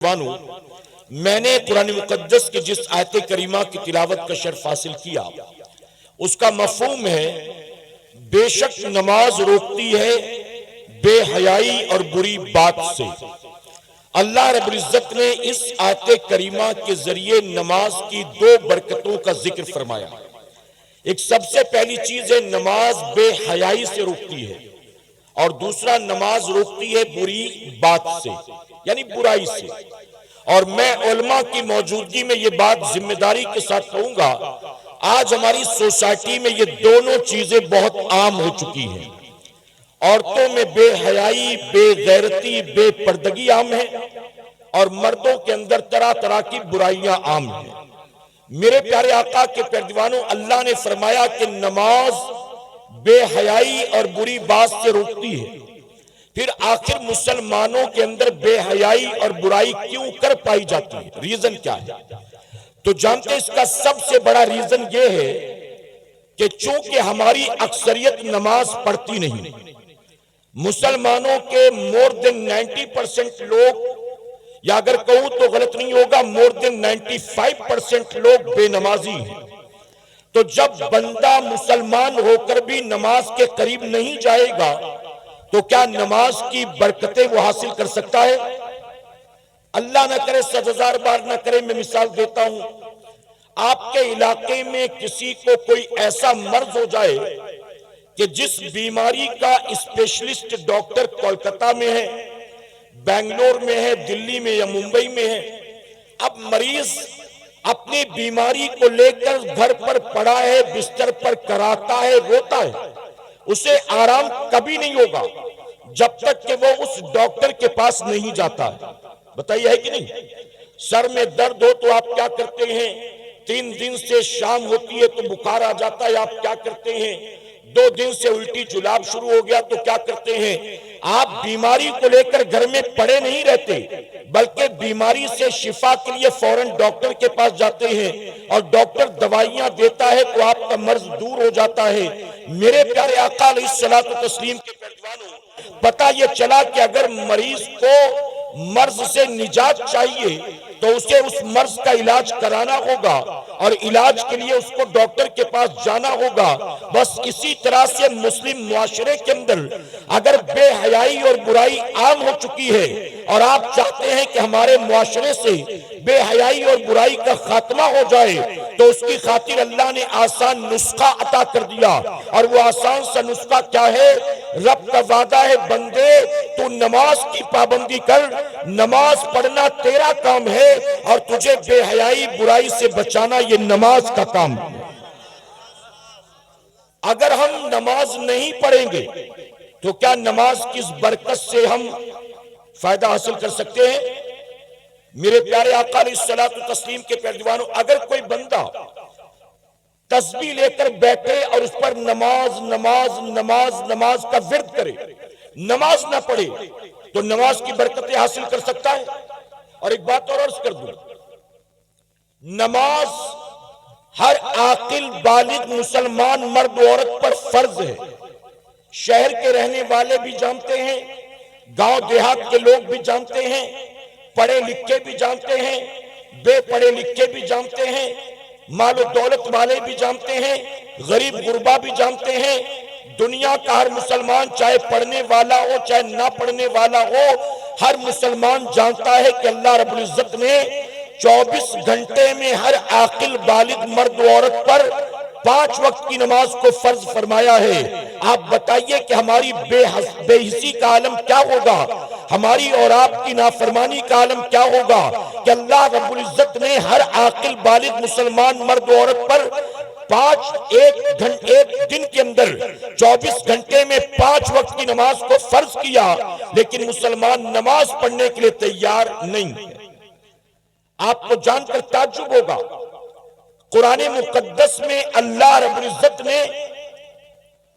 بانو میں نے قرآن مقدس کی جس آیت کریمہ کی تلاوت کا شرف حاصل کیا اس کا مفہوم ہے بے شک نماز روکتی ہے بے حیائی اور بری بات سے۔ اللہ رب العزت نے اس آیت کریمہ کے ذریعے نماز کی دو برکتوں کا ذکر فرمایا۔ ایک سب سے پہلی چیز ہے نماز بے حیائی سے روکتی ہے، اور دوسرا نماز روکتی ہے بری بات سے یعنی برائی سے۔ اور میں علماء کی موجودگی میں یہ بات ذمہ داری کے ساتھ کہوں گا، آج ہماری سوسائٹی میں یہ دونوں چیزیں بہت عام ہو چکی ہیں۔ عورتوں میں بے حیائی، بے غیرتی، بے پردگی عام ہے، اور مردوں کے اندر طرح طرح کی برائیاں عام ہیں۔ میرے پیارے آقا کے پیروانوں، اللہ نے فرمایا کہ نماز بے حیائی اور بری بات سے روکتی ہے۔ پھر آخر مسلمانوں کے اندر بے حیائی اور برائی کیوں کر پائی جاتی ہے؟ ریزن کیا ہے؟ تو جانتے ہیں اس کا سب سے بڑا ریزن یہ ہے کہ چونکہ ہماری اکثریت نماز پڑھتی نہیں۔ مسلمانوں کے مور دین 90% لوگ، یا اگر کہوں تو غلط نہیں ہوگا، مور دین 95% لوگ بے نمازی ہیں۔ تو جب بندہ مسلمان ہو کر بھی نماز کے قریب نہیں جائے گا تو کیا نماز کی برکتیں وہ حاصل کر سکتا ہے؟ اللہ نہ کرے، 100,000 بار نہ کرے، میں مثال دیتا ہوں۔ آپ کے علاقے میں کسی کو کوئی ایسا مرض ہو جائے کہ جس بیماری کا اسپیشلسٹ ڈاکٹر کولکتہ میں ہے، بنگلور میں ہے، دلی میں یا ممبئی میں ہے۔ اب مریض اپنی بیماری کو لے کر گھر پر پڑا ہے، بستر پر کراتا ہے، روتا ہے، اسے آرام کبھی نہیں ہوگا جب تک کہ وہ اس ڈاکٹر کے پاس نہیں جاتا ہے۔ بتائیے ہے کہ نہیں؟ سر میں درد ہو تو آپ کیا کرتے ہیں؟ 3 دن سے شام ہوتی ہے تو بخار آ جاتا ہے، آپ کیا کرتے ہیں؟ 2 دن سے الٹی جلاب شروع ہو گیا تو کیا کرتے ہیں؟ آپ بیماری کو لے کر گھر میں پڑے نہیں رہتے، بلکہ بیماری سے شفا کے لیے فوراً ڈاکٹر کے پاس جاتے ہیں، اور ڈاکٹر دوائیاں دیتا ہے تو آپ کا مرض دور ہو جاتا ہے۔ میرے پیارے آقا علیہ الصلوۃ والتسلیم کے پیروانوں، پتہ یہ چلا کہ اگر مریض کو مرض سے نجات چاہیے تو اسے اس مرض کا علاج کرانا ہوگا، اور علاج کے لیے اس کو ڈاکٹر کے پاس جانا ہوگا۔ بس اسی طرح سے مسلم معاشرے کے اندر اگر بے حیائی اور برائی عام ہو چکی ہے، اور آپ چاہتے ہیں کہ ہمارے معاشرے سے بے حیائی اور برائی کا خاتمہ ہو جائے، تو اس کی خاطر اللہ نے آسان نسخہ عطا کر دیا، اور وہ آسان سا نسخہ کیا ہے؟ رب کا وعدہ ہے، بندے تو نماز کی پابندی کر، نماز پڑھنا تیرا کام ہے، اور تجھے بے حیائی برائی سے بچانا یہ نماز کا کام ہے۔ اگر ہم نماز نہیں پڑھیں گے تو کیا نماز کی اس برکت سے ہم فائدہ حاصل کر سکتے ہیں؟ میرے پیارے آقا علیہ الصلوۃ والتسلیم کے پیروانوں، اگر کوئی بندہ تسبیح لے کر بیٹھے اور اس پر نماز نماز نماز نماز کا ورد کرے، نماز نہ پڑھے، تو نماز کی برکتیں حاصل کر سکتا ہے؟ اور ایک بات اور عرض کر دوں، نماز ہر عاقل بالغ مسلمان مرد و عورت پر فرض ہے۔ شہر کے رہنے والے بھی جانتے ہیں، گاؤں دیہات کے لوگ بھی جانتے ہیں، پڑھے لکھے بھی جانتے ہیں، بے پڑھے لکھے بھی جانتے ہیں، مال و دولت والے بھی جانتے ہیں، غریب غربا بھی جانتے ہیں۔ دنیا کا ہر مسلمان، چاہے پڑھنے والا ہو چاہے نہ پڑھنے والا ہو، ہر مسلمان جانتا ہے کہ اللہ رب العزت نے 24 گھنٹے میں ہر عاقل بالغ مرد و عورت پر 5 وقت کی نماز کو فرض فرمایا ہے۔ آپ بتائیے کہ ہماری بے حسی کا عالم کیا ہوگا، ہماری اور آپ کی نافرمانی کا عالم کیا ہوگا کہ اللہ رب العزت نے ہر عاقل بالغ مسلمان مرد و عورت پر ایک دن کے اندر 24 گھنٹے میں 5 وقت کی نماز کو فرض کیا، لیکن مسلمان نماز پڑھنے کے لیے تیار نہیں۔ آپ کو جان کر تعجب ہوگا، قرآن مقدس میں اللہ رب العزت نے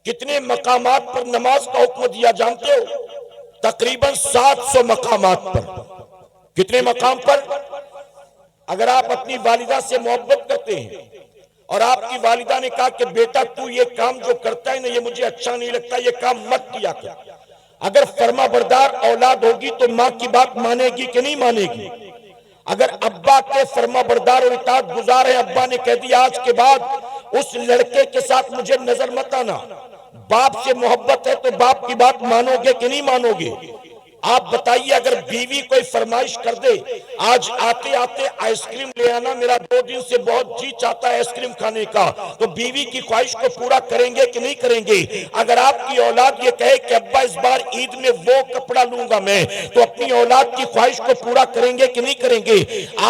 کتنے مقامات پر نماز کا حکم دیا جانتے ہو؟ تقریباً 700 مقامات پر۔ کتنے مقام پر؟ اگر آپ اپنی والدہ سے محبت کرتے ہیں اور آپ کی والدہ نے کہا کہ بیٹا تو یہ کام جو کرتا ہے نا، یہ مجھے اچھا نہیں لگتا، یہ کام مت کیا کر، اگر فرما بردار اولاد ہوگی تو ماں کی بات مانے گی کہ نہیں مانے گی؟ اگر ابا کے فرما بردار اور اطاعت گزار ہیں، ابا نے کہہ دیا آج کے بعد اس لڑکے کے ساتھ مجھے نظر مت آنا، باپ سے محبت ہے تو باپ کی بات مانو گے کہ نہیں مانو گے؟ آپ بتائیے اگر بیوی کوئی فرمائش کر دے آج آتے آتے آئس کریم لے آنا، میرا 2 دن سے بہت جی چاہتا ہے آئس کریم کھانے کا، تو بیوی کی خواہش کو پورا کریں گے کہ نہیں کریں گے؟ اگر آپ کی اولاد یہ کہے کہ ابا اس بار عید میں وہ کپڑا لوں گا میں، تو اپنی اولاد کی خواہش کو پورا کریں گے کہ نہیں کریں گے؟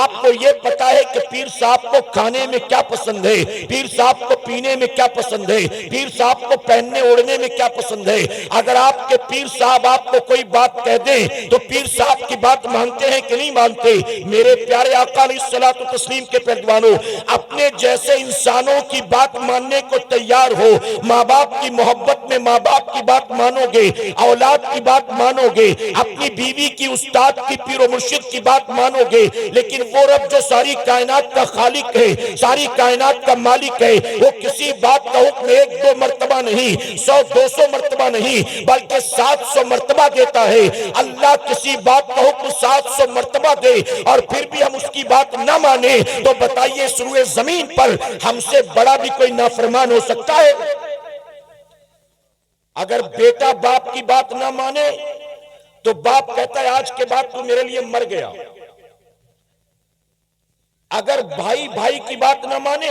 آپ کو یہ پتا ہے کہ پیر صاحب کو کھانے میں کیا پسند ہے، پیر صاحب کو پینے میں کیا پسند ہے، پیر صاحب کو پہننے اوڑھنے میں کیا پسند ہے۔ اگر آپ کے پیر صاحب آپ کو کوئی بات کہہ دیں تو پیر صاحب کی بات مانتے ہیں کہ نہیں مانتے؟ میرے پیارے آقا علیہ الصلوۃ والتسلیم کے پہلوانوں، اپنے جیسے انسانوں کی بات ماننے کو تیار ہو، ماں باپ کی محبت میں ماں باپ کی بات مانو گے، اولاد کی بات مانو گے، اپنی بیوی کی، استاد کی، پیر و مرشد کی بات مانو گے، لیکن وہ رب جو ساری کائنات کا خالق ہے، ساری کائنات کا مالک ہے، وہ کسی بات کا حکم 1-2 مرتبہ نہیں، 100-200 مرتبہ نہیں، بلکہ 700 مرتبہ دیتا ہے۔ اللہ کسی بات کا حکم 700 مرتبہ دے اور پھر بھی ہم اس کی بات نہ مانے، تو بتائیے اس روئے زمین پر ہم سے بڑا بھی کوئی نافرمان ہو سکتا ہے؟ اگر بیٹا باپ کی بات نہ مانے تو باپ کہتا ہے آج کے بعد تو میرے لیے مر گیا۔ اگر بھائی بھائی کی بات نہ مانے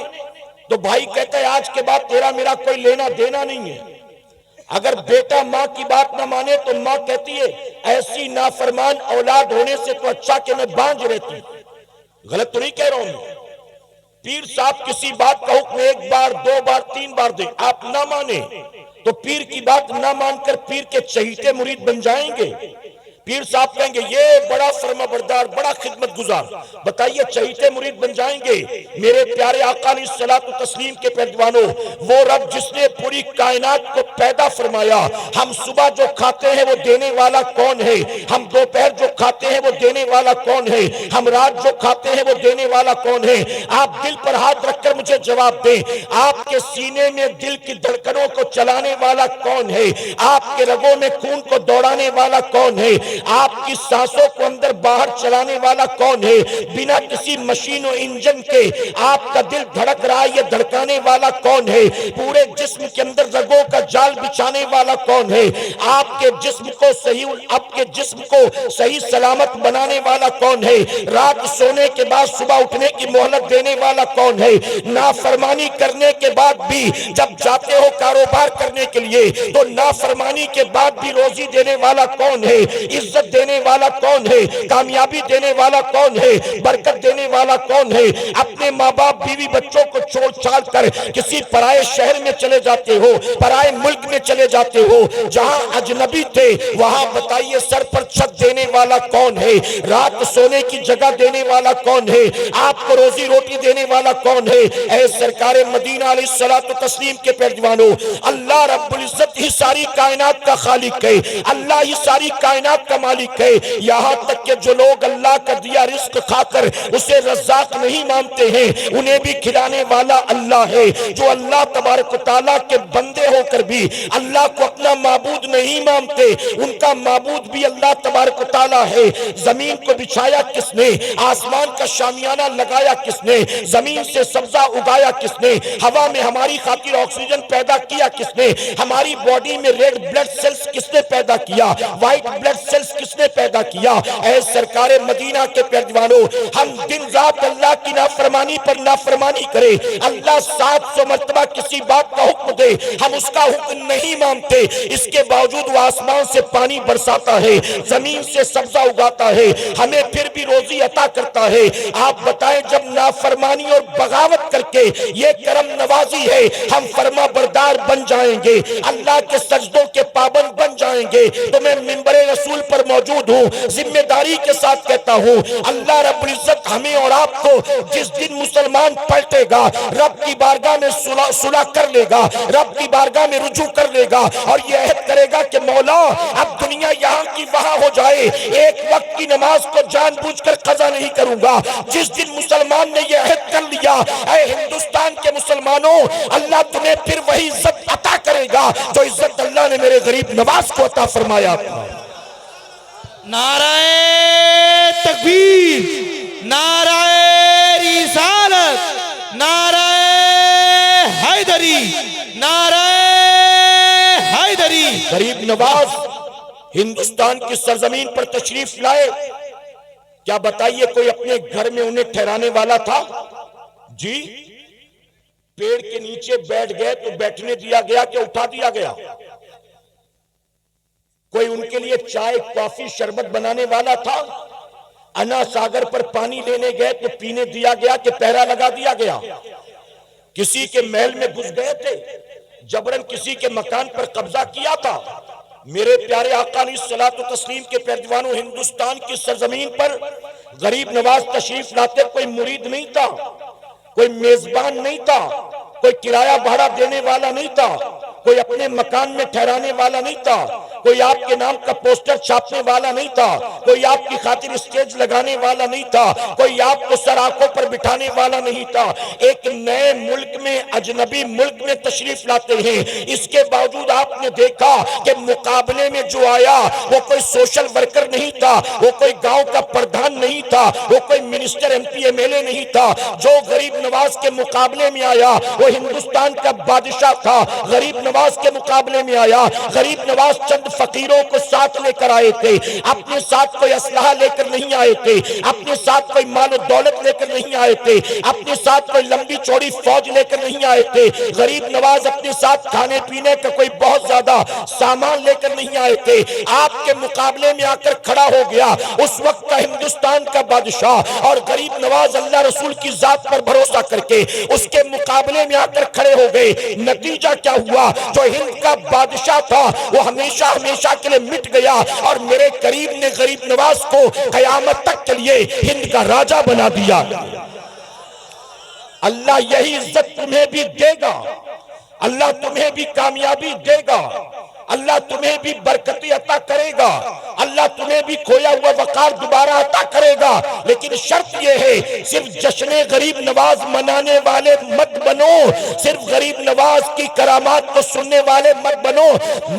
تو بھائی کہتا ہے آج کے بعد تیرا میرا کوئی لینا دینا نہیں ہے۔ اگر بیٹا ماں کی بات نہ مانے تو ماں کہتی ہے ایسی نافرمان اولاد ہونے سے تو اچھا کہ میں بانجھ رہتی۔ غلط تو نہیں کہہ رہا ہوں میں؟ پیر صاحب کسی بات کا حکم 1 بار 2 بار 3 بار دے، آپ نہ مانے تو پیر کی بات نہ مان کر پیر کے چہیتے مرید بن جائیں گے۔ پیر صاحب کہیں گے یہ بڑا فرما بردار، بڑا خدمت گزار، بتائیے چہیتے مرید بن جائیں گے؟ میرے پیارے آقا علیہ الصلوۃ والتسلیم کے پہلوانوں، وہ رب جس نے پوری کائنات کو پیدا فرمایا، ہم صبح جو کھاتے ہیں وہ دینے والا کون ہے؟ ہم دوپہر جو کھاتے ہیں وہ دینے والا کون ہے؟ ہم رات جو کھاتے ہیں وہ دینے والا کون ہے؟ آپ دل پر ہاتھ رکھ کر مجھے جواب دیں، آپ کے سینے میں دل کی دھڑکنوں کو چلانے والا کون ہے؟ آپ کے رگوں میں خون کو دوڑانے والا کون ہے؟ آپ کی سانسوں کو اندر باہر چلانے والا کون ہے؟ بنا کسی مشین و انجن کے آپ کا دل دھڑک رہا ہے، یہ دھڑکانے والا کون ہے؟ پورے جسم کے اندر رگوں کا جال بچھانے والا کون ہے؟ آپ کے جسم کو صحیح سلامت بنانے والا کون ہے؟ رات سونے کے بعد صبح اٹھنے کی مہلت دینے والا کون ہے؟ نافرمانی کرنے کے بعد بھی جب جاتے ہو کاروبار کرنے کے لیے تو نافرمانی کے بعد بھی روزی دینے والا کون ہے؟ عزت دینے والا کون ہے؟ کامیابی دینے والا کون ہے؟ برکت دینے والا کون ہے؟ اپنے ماں باپ بیوی بچوں کو چھوڑ چھاڑ کر کسی پرائے شہر میں چلے جاتے ہو، پرائے ملک میں چلے جاتے ہو، جہاں اجنبی تھے وہاں بتائیے سر پر چھت دینے والا کون ہے؟ رات سونے کی جگہ دینے والا کون ہے؟ آپ کو روزی روٹی دینے والا کون ہے؟ اے سرکار مدینہ علیہ الصلوۃ والتسلیم کے پہلوانوں، اللہ رب العزت ہی ساری کائنات کا خالق ہے، اللہ ہی ساری کائنات کا مالک ہے۔ یہاں تک کہ جو لوگ اللہ کا دیا رزق کھا کر اسے رزاق نہیں مانتے ہیں، انہیں بھی کھلانے والا اللہ ہے۔ جو اللہ تبارک و تعالیٰ کے بندے ہو کر بھی اللہ کو اپنا معبود نہیں مانتے، ان کا معبود بھی اللہ تبارک و تعالیٰ ہے۔ زمین کو بچھایا کس نے؟ آسمان کا شامیانہ لگایا کس نے؟ زمین سے سبزہ اگایا کس نے؟ ہوا میں ہماری خاطر آکسیجن پیدا کیا کس نے؟ ہماری باڈی میں ریڈ بلڈ سیلز کس نے پیدا کیا؟ وائٹ بلڈ سیلز کس نے پیدا کیا؟ اے سرکار مدینہ کے پہلوانوں، ہم دن رات اللہ کی نافرمانی پر نافرمانی کرے، اللہ 700 مرتبہ کسی بات کا حکم دے ہم اس کا حکم نہیں مانتے، اس کے باوجود وہ آسمان سے پانی برساتا ہے، زمین سے سبزہ اگاتا ہے، ہمیں پھر بھی روزی عطا کرتا ہے۔ آپ بتائیں جب نافرمانی اور بغاوت کر کے یہ کرم نوازی ہے ہم فرما بردار بن جائیں گے، اللہ کے سجدوں کے پابند بن جائیں گے، تو میں منبر رسول پر موجود ہوں، ذمہ داری کے ساتھ کہتا ہوں اللہ رب العزت ہمیں اور آپ کو جس دن مسلمان پلٹے گا رب کی بارگاہ میں صلح کر لے گا، رب کی بارگاہ میں رجوع کر لے گا اور یہ عہد کرے گا کہ مولا اب دنیا یہاں کی وہاں ہو جائے، ایک وقت کی نماز کو جان بوجھ کر قضا نہیں کروں گا۔ جس دن مسلمان نے یہ عہد کر لیا، اے ہندوستان کے مسلمانوں، اللہ تمہیں پھر وہی عزت عطا کرے گا جو عزت اللہ نے میرے غریب نواز کو عطا فرمایا تھا۔ نعرہ تکبیر، نعرہ نواز ہندوستان کی سرزمین پر تشریف لائے، کیا بتائیے کوئی اپنے گھر میں انہیں ٹھہرانے والا تھا؟ جی، پیڑ کے نیچے بیٹھ گئے تو بیٹھنے دیا گیا کہ اٹھا دیا گیا؟ کوئی ان کے لیے چائے کافی شربت بنانے والا تھا؟ انا ساگر پر پانی لینے گئے تو پینے دیا گیا کہ پہرا لگا دیا گیا؟ کسی کے محل میں گھس گئے تھے، جبرن کسی کے مکان پر قبضہ کیا تھا؟ میرے پیارے آقا علیہ الصلوۃ والتسلیم کے پیروانوں، ہندوستان کی سرزمین پر غریب نواز تشریف لاتے کوئی مرید نہیں تھا، کوئی میزبان نہیں تھا، کوئی کرایہ بھاڑا دینے والا نہیں تھا، کوئی اپنے مکان میں ٹھہرانے والا نہیں تھا، کوئی آپ کے نام کا پوسٹر چھاپنے والا نہیں تھا، کوئی آپ کی خاطر اسٹیج لگانے والا نہیں تھا، کوئی آپ کو سر آنکھوں پر بٹھانے والا نہیں تھا۔ ایک نئے ملک میں، اجنبی ملک میں تشریف لاتے ہیں، اس کے باوجود آپ نے دیکھا کہ مقابلے میں جو آیا وہ کوئی سوشل ورکر نہیں تھا، وہ کوئی گاؤں کا پردھان نہیں تھا، وہ کوئی minister M P M L A نہیں تھا۔ جو غریب نواز کے مقابلے میں آیا وہ ہندوستان کا بادشاہ تھا۔ غریب نواز کے مقابلے میں آیا، غریب نواز چند فقیروں کو ساتھ لے کر آئے تھے، اپنے ساتھ کوئی اسلحہ لے کر نہیں آئے تھے، اپنے ساتھ کوئی مال و دولت لے کر نہیں آئے تھے، اپنے ساتھ کوئی لمبی چوڑی فوج لے کر نہیں آئے تھے۔ غریب نواز اپنے ساتھ کھانے پینے کا کوئی بہت زیادہ سامان لے کر نہیں آئے تھے، آپ کے مقابلے میں آ کر کھڑا ہو گیا اس وقت کا ہندوستان کا بادشاہ، اور غریب نواز اللہ رسول کی ذات پر بھروسہ کر کے اس کے مقابلے میں آ کر کھڑے ہو گئے۔ نتیجہ کیا ہوا؟ جو ہند کا بادشاہ تھا وہ ہمیشہ ہمیشہ کے لیے مٹ گیا، اور میرے قریب نے غریب نواز کو قیامت تک کے لیے ہند کا راجہ بنا دیا۔ اللہ یہی عزت تمہیں بھی دے گا، اللہ تمہیں بھی کامیابی دے گا، اللہ تمہیں بھی برکتی عطا کرے گا، اللہ تمہیں بھی کھویا ہوا وقار دوبارہ عطا کرے گا، لیکن شرط یہ ہے صرف جشن غریب نواز منانے والے مت بنو، صرف غریب نواز کی کرامات کو سننے والے مت بنو،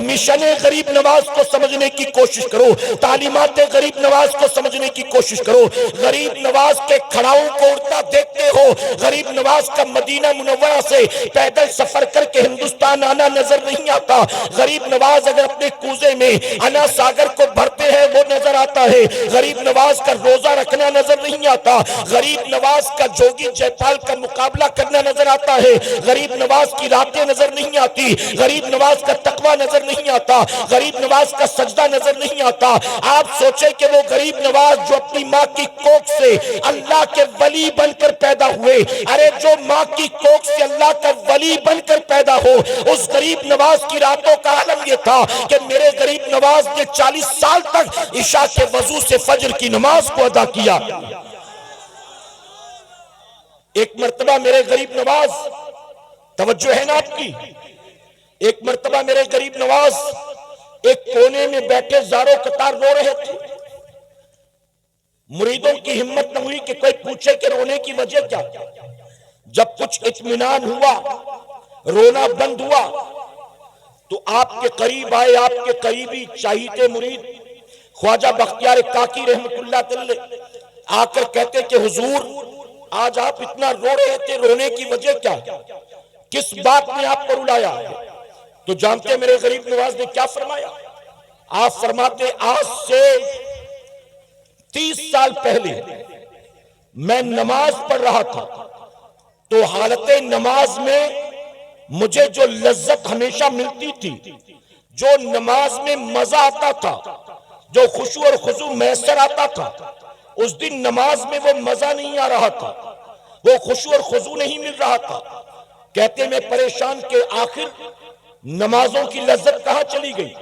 مشن غریب نواز کو سمجھنے کی کوشش کرو، تعلیمات غریب نواز کو سمجھنے کی کوشش کرو۔ غریب نواز کے کھڑاؤں کو اڑتا دیکھتے ہو، غریب نواز کا مدینہ منورہ سے پیدل سفر کر کے ہندوستان آنا نظر نہیں آتا۔ غریب نواز اگر اپنے کوزے میں انا ساگر کو بھرتے ہیں وہ نظر آتا ہے، غریب نواز کا روزہ رکھنا نظر نہیں آتا، غریب نواز کا جوگی جے پال کا مقابلہ کرنا نظر آتا ہے، غریب نواز کی راتیں نظر نہیں آتی، غریب نواز کا تقوی نظر نہیں آتا، غریب نواز کا سجدہ نظر نہیں آتا۔ آپ سوچیں کہ وہ غریب نواز جو اپنی ماں کی کوکھ سے اللہ کے ولی بن کر پیدا ہوئے، ارے جو ماں کی کوکھ سے اللہ کا ولی بن کر پیدا ہو، اس غریب نواز کی راتوں کا عالم یہ تھا کہ میرے غریب نواز نے 40 سال تک عشاء کے وضو سے فجر کی نماز کو ادا کیا۔ ایک مرتبہ میرے غریب نواز، توجہ ہے نا آپ کی، ایک مرتبہ میرے غریب نواز ایک کونے میں بیٹھے زاروں قطار رو رہے تھے۔ مریدوں کی ہمت نہ ہوئی کہ کوئی پوچھے کہ رونے کی وجہ کیا۔ جب کچھ اطمینان ہوا، رونا بند ہوا، تو آپ کے قریب آئے، آپ کے قریبی چاہیتے مرید خواجہ بختیار کاکی رحمت اللہ علیہ آ کر کہتے کہ حضور آج آپ اتنا رو رہے تھے، رونے کی وجہ کیا، کس بات نے آپ کو رلایا؟ تو جانتے میرے غریب نواز نے کیا فرمایا؟ آپ فرماتے آج سے 30 سال پہلے میں نماز پڑھ رہا تھا، تو حالت نماز میں مجھے جو لذت ہمیشہ ملتی تھی، جو نماز میں مزہ آتا تھا، جو خشوع اور خضوع میسر آتا تھا، اس دن نماز میں وہ مزہ نہیں آ رہا تھا، وہ خشوع اور خضوع نہیں مل رہا تھا۔ کہتے میں پریشان کہ آخر نمازوں کی لذت کہاں چلی گئی؟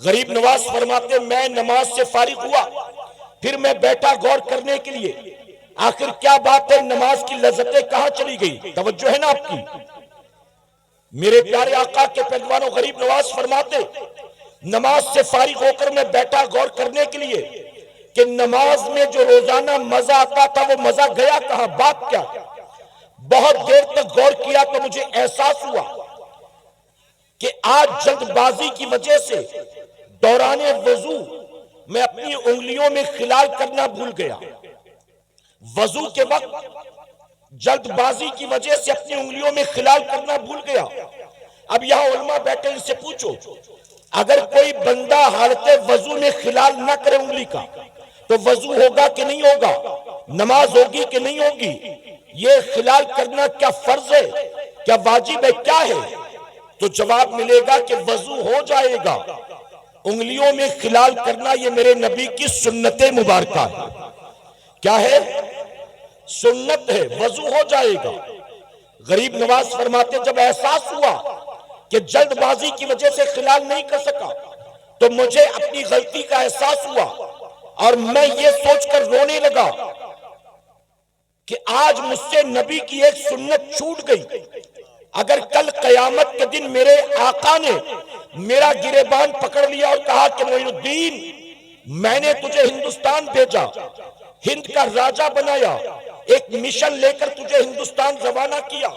غریب نواز فرماتے میں نماز سے فارغ ہوا، پھر میں بیٹھا غور کرنے کے لیے، آخر کیا بات ہے، نماز کی لذتیں کہاں چلی گئی؟ توجہ ہے نا آپ کی؟ میرے پیارے آقا کے پیروانوں، غریب نواز فرماتے نماز سے فارغ ہو کر میں بیٹھا غور کرنے کے لیے کہ نماز میں جو روزانہ مزہ آتا تھا وہ مزہ گیا کہاں، بات کیا؟ بہت دیر تک غور کیا تو مجھے احساس ہوا کہ آج جلد بازی کی وجہ سے دوران وضو میں اپنی انگلیوں میں خلال کرنا بھول گیا۔ وضو کے وقت جلد بازی کی وجہ سے اپنی انگلیوں میں خلال کرنا بھول گیا۔ اب یہاں علماء بیٹھے، ان سے پوچھو اگر کوئی بندہ حالت وضو میں خلال نہ کرے انگلی کا تو وضو ہوگا کہ نہیں ہوگا؟ نماز ہوگی کہ نہیں ہوگی؟ یہ خلال کرنا کیا فرض ہے، کیا واجب ہے، کیا ہے؟ تو جواب ملے گا کہ وضو ہو جائے گا۔ انگلیوں میں خلال کرنا یہ میرے نبی کی سنت مبارکہ ہے۔ کیا ہے؟ سنت ہے، وضو ہو جائے گا۔ غریب نواز فرماتے جب احساس ہوا کہ جلد بازی کی وجہ سے خلال نہیں کر سکا تو مجھے اپنی غلطی کا احساس ہوا اور میں یہ سوچ کر رونے لگا کہ آج مجھ سے نبی کی ایک سنت چھوٹ گئی۔ اگر کل قیامت کے دن میرے آقا نے میرا گریبان پکڑ لیا اور کہا کہ معین الدین میں نے تجھے ہندوستان بھیجا، ہند کا راجہ بنایا، ایک مشن لے کر تجھے ہندوستان روانہ کیا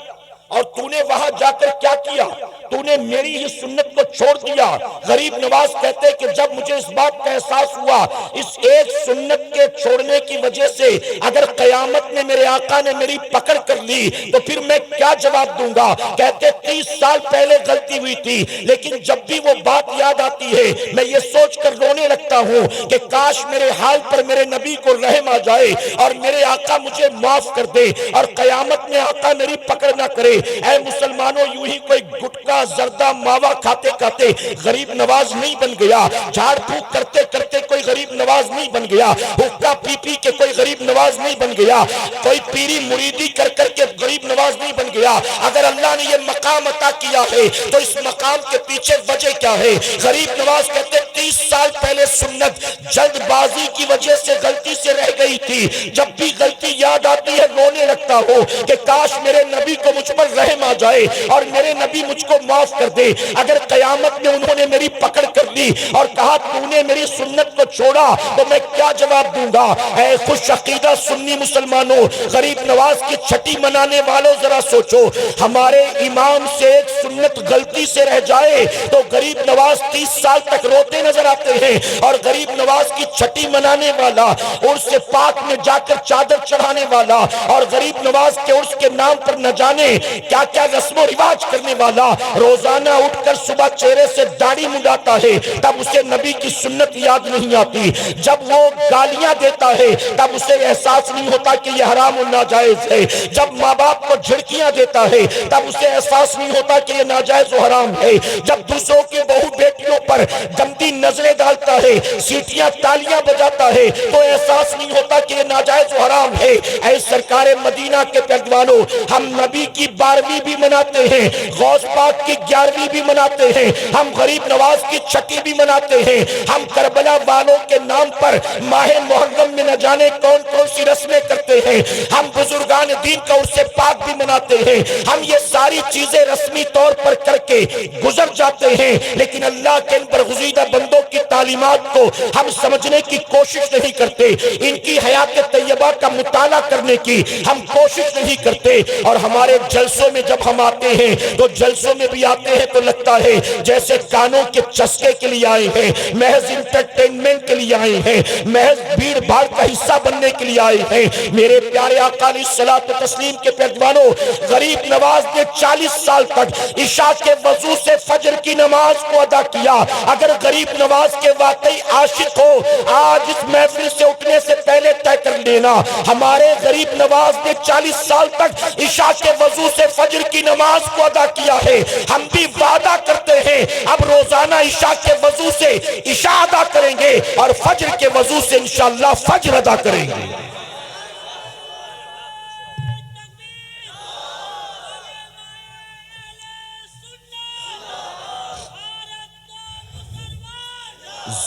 اور تو نے وہاں جا کر کیا کیا؟ تو نے میری ہی سنت کو چھوڑ دیا۔ غریب نواز کہتے کہ جب مجھے اس بات کا احساس ہوا اس ایک سنت کے چھوڑنے کی وجہ سے اگر قیامت میں میرے آقا نے میری پکڑ کر لی تو پھر میں کیا جواب دوں گا؟ کہتے 30 سال پہلے غلطی ہوئی تھی لیکن جب بھی وہ بات یاد آتی ہے میں یہ سوچ کر رونے لگتا ہوں کہ کاش میرے حال پر میرے نبی کو رحم آ جائے اور میرے آقا مجھے معاف کر دے اور قیامت میں آقا میری پکڑ نہ کرے۔ اے مسلمانوں، یوں ہی کوئی گٹکا زردہ ماوا کھاتے کھاتے غریب نواز نہیں بن گیا، جھاڑ پھونک کرتے کرتے کوئی غریب نواز نہیں بن گیا، حقہ پی پی کے کوئی غریب نواز نہیں بن گیا، کوئی پیری مریدی کر کر کے غریب نواز نہیں بن گیا۔ اگر اللہ نے یہ مقام عطا کیا ہے تو اس مقام کے پیچھے وجہ کیا ہے؟ غریب نواز کہتے 30 سال پہلے سنت جلد بازی کی وجہ سے غلطی سے رہ گئی تھی، جب بھی غلطی یاد آتی ہے رونے لگتا ہو کہ کاش میرے نبی کو مجھ پر رحم آ جائے اور میرے نبی مجھ کو معاف کر دے۔ اگر قیامت میں انہوں نے میری پکڑ کر لی اور کہا تو نے میری سنت کو چھوڑا تو میں کیا جواب دوں گا؟ اے خوش عقیدہ سنی مسلمانوں، غریب نواز کی چھٹی منانے والوں ذرا سوچو، ہمارے امام سے ایک سنت غلطی سے رہ جائے تو غریب نواز 30 سال تک روتے نظر آتے ہیں، اور غریب نواز کی چھٹی منانے والا، عرس پاک میں جا کر چادر چڑھانے والا اور غریب نواز کے عرس کے نام پر نہ جانے کیا کیا رسم و رواج کرنے والا روزانہ اٹھ کر صبح چہرے سے داڑھی منڈاتا ہے تب اسے نبی کی سنت یاد نہیں آتی، جب وہ گالیاں دیتا ہے تب اسے احساس نہیں ہوتا کہ یہ حرام و ناجائز ہے، جب ماں باپ کو جھڑکیاں دیتا ہے تب اسے احساس نہیں ہوتا کہ یہ ناجائز و حرام ہے، جب دوسروں کی بہو بیٹیوں پر گندی نظریں ڈالتا ہے، سیٹیاں تالیاں بجاتا ہے تو احساس نہیں ہوتا کہ یہ ناجائز و حرام ہے۔ اے سرکار مدینہ کے پیروانوں، ہم نبی کی 12ویں بھی مناتے ہیں، غوث پاک کی 11ویں بھی مناتے ہیں، ہم غریب نواز کی چھٹی بھی مناتے ہیں، ہم کربلا والوں کے نام پر ماہ محرم میں نہ جانے کون کون سی رسمیں کرتے ہیں، ہم بزرگان دین کا عرس پاک بھی مناتے ہیں، ہم یہ ساری چیزیں رسمی طور پر کر کے گزر جاتے ہیں، لیکن اللہ کے ان برگزیدہ بندوں کی تعلیمات کو ہم سمجھنے کی کوشش نہیں کرتے، ان کی حیات طیبہ کا مطالعہ کرنے کی ہم کوشش نہیں کرتے، اور ہمارے جلسوں میں جب ہم آتے ہیں تو جلسوں میں بھی آتے ہیں تو لگتا ہے جیسے کانوں کے چسکے کے لیے آئے ہیں، محض انٹرٹینمنٹ کے لیے آئے ہیں، محض بھیڑ بھاڑ کا حصہ بننے کے لیے آئے ہیں۔ میرے پیارے آقا علیہ الصلوۃ والتسلیم کے پیروانوں، غریب نواز نے 40 سال تک عشاء کے وضو سے فجر کی نماز کو ادا کیا۔ اگر غریب نواز کے واقعی عاشق ہو آج اس محفل سے اٹھنے سے پہلے طے کر لینا، ہمارے غریب نواز نے 40 سال تک عشاء کے وضو سے فجر کی نماز کو ادا کیا ہے۔ ہم بھی وعدہ کرتے ہیں اب روزانہ عشاء کے وضو سے عشاء ادا کریں گے اور فجر کے وضو سے انشاءاللہ فجر ادا کریں گے۔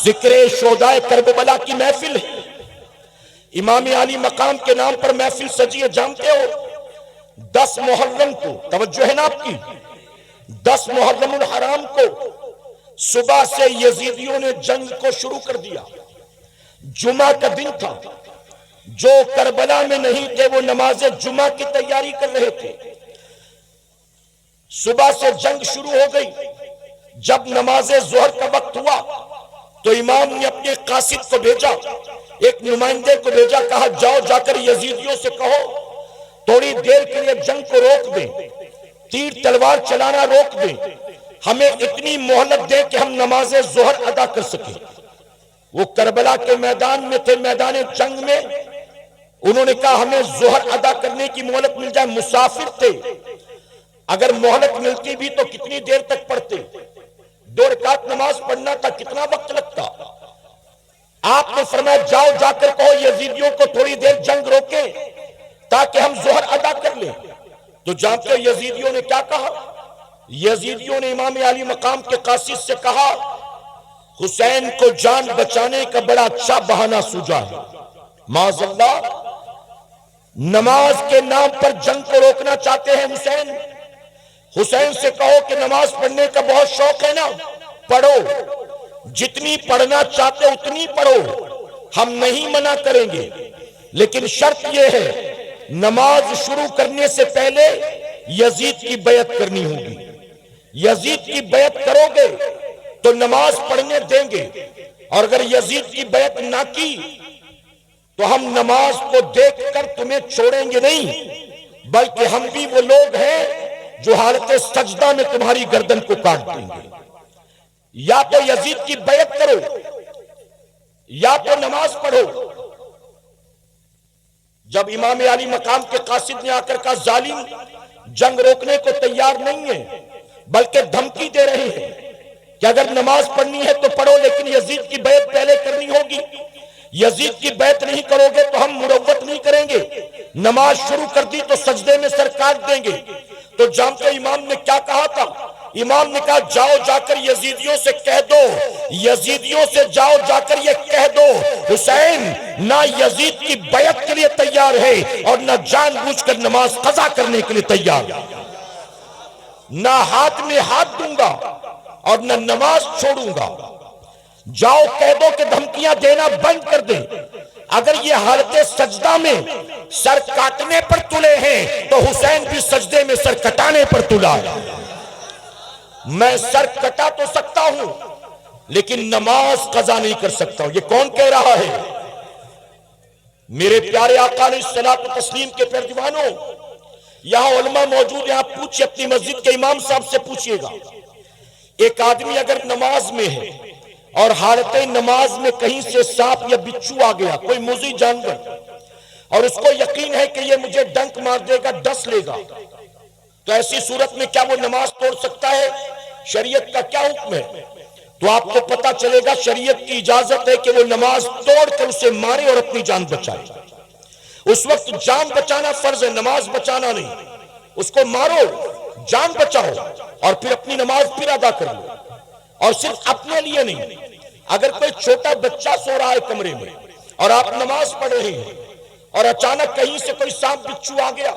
ذکر شہدائے کربلا کی محفل ہے، امام علی مقام کے نام پر محفل سجی ہے، جانتے ہو 10 محرم کو، توجہ ہے نا آپ کی، 10 محرم الحرام کو صبح سے یزیدیوں نے جنگ کو شروع کر دیا۔ جمعہ کا دن تھا، جو کربلا میں نہیں تھے وہ نماز جمعہ کی تیاری کر رہے تھے۔ صبح سے جنگ شروع ہو گئی، جب نماز ظہر کا وقت ہوا تو امام نے اپنے قاصد کو بھیجا، ایک نمائندے کو بھیجا، کہا جاؤ جا کر یزیدیوں سے کہو تھوڑی دیر کے لیے جنگ کو روک دیں، تیر تلوار چلانا روک دیں، ہمیں اتنی مہلت دے کہ ہم نماز ظہر ادا کر سکیں۔ وہ کربلا کے میدان میں تھے، میدان جنگ میں، انہوں نے کہا ہمیں ظہر ادا کرنے کی مہلت مل جائے، مسافر تھے، اگر مہلت ملتی بھی تو کتنی دیر تک پڑھتے؟ 2 رکعت نماز پڑھنا تھا، کتنا وقت لگتا؟ آپ نے فرمایا جاؤ جا کر کہو یزیدیوں کو تھوڑی دیر جنگ روکے تاکہ ہم ظہر ادا کر لیں۔ تو جانتے ہو یزیدیوں نے کیا کہا؟ یزیدیوں نے امام علی مقام کے قاصد سے کہا حسین کو جان بچانے کا بڑا اچھا بہانہ سوجا ہے، معاذ اللہ، نماز کے نام پر جنگ کو روکنا چاہتے ہیں حسین۔ حسین سے کہو کہ نماز پڑھنے کا بہت شوق ہے نا، پڑھو، جتنی پڑھنا چاہتے اتنی پڑھو، ہم نہیں منع کریں گے، لیکن شرط یہ ہے نماز شروع کرنے سے پہلے یزید کی بیعت کرنی ہوگی۔ یزید کی بیعت کرو گے تو نماز پڑھنے دیں گے، اور اگر یزید کی بیعت نہ کی تو ہم نماز کو دیکھ کر تمہیں چھوڑیں گے نہیں، بلکہ ہم بھی وہ لوگ ہیں جو حالت سجدہ میں تمہاری گردن کو کاٹ دیں گے۔ یا تو یزید کی بیعت کرو یا تو نماز پڑھو۔ جب امام علی مقام کے قاصد نے آ کر کہا ظالم جنگ روکنے کو تیار نہیں ہے، بلکہ دھمکی دے رہے ہیں کہ اگر نماز پڑھنی ہے تو پڑھو، لیکن یزید کی بیعت پہلے کرنی ہوگی، یزید کی بیعت نہیں کرو گے تو ہم مروت نہیں کریں گے، نماز شروع کر دی تو سجدے میں سر کاٹ دیں گے۔ تو جانتے امام نے کیا کہا تھا؟ امام نے کہا جاؤ جا کر یزیدیوں سے کہہ دو، یزیدیوں سے جاؤ جا کر یہ کہہ دو حسین نہ یزید کی بیعت کے لیے تیار ہے اور نہ جان بوجھ کر نماز قضا کرنے کے لیے تیار ہے، نہ ہاتھ میں ہاتھ دوں گا اور نہ نماز چھوڑوں گا۔ جاؤ کہہ دو کہ دھمکیاں دینا بند کر دیں، اگر یہ حالت سجدہ میں سر کاٹنے پر تلے ہیں تو حسین بھی سجدے میں سر کٹانے پر تلا ہے۔ میں سر کٹا تو سکتا ہوں لیکن نماز قضا نہیں کر سکتا ہوں۔ یہ کون کہہ رہا ہے؟ میرے پیارے آقا علیہ الصلوۃ والتسلیم کے پیروانوں، یہاں علماء موجود ہیں، آپ پوچھئے اپنی مسجد کے امام صاحب سے پوچھئے گا، ایک آدمی اگر نماز میں ہے اور حالت نماز میں کہیں سے سانپ یا بچھو آ گیا، کوئی موذی جانور، اور اس کو یقین ہے کہ یہ مجھے ڈنک مار دے گا، ڈس لے گا، تو ایسی صورت میں کیا وہ نماز توڑ سکتا ہے؟ شریعت کا کیا حکم ہے؟ تو آپ کو پتا چلے گا شریعت کی اجازت ہے کہ وہ نماز توڑ کر اسے مارے اور اپنی جان بچائے۔ اس وقت جان بچانا فرض ہے، نماز بچانا نہیں۔ اس کو مارو، جان بچاؤ، اور پھر اپنی نماز پھر ادا کر لو، اور صرف اپنے لیے نہیں۔ اگر کوئی چھوٹا بچہ سو رہا ہے کمرے میں اور آپ نماز پڑھ رہے ہیں اور اچانک کہیں سے کوئی سانپ بچھو آ گیا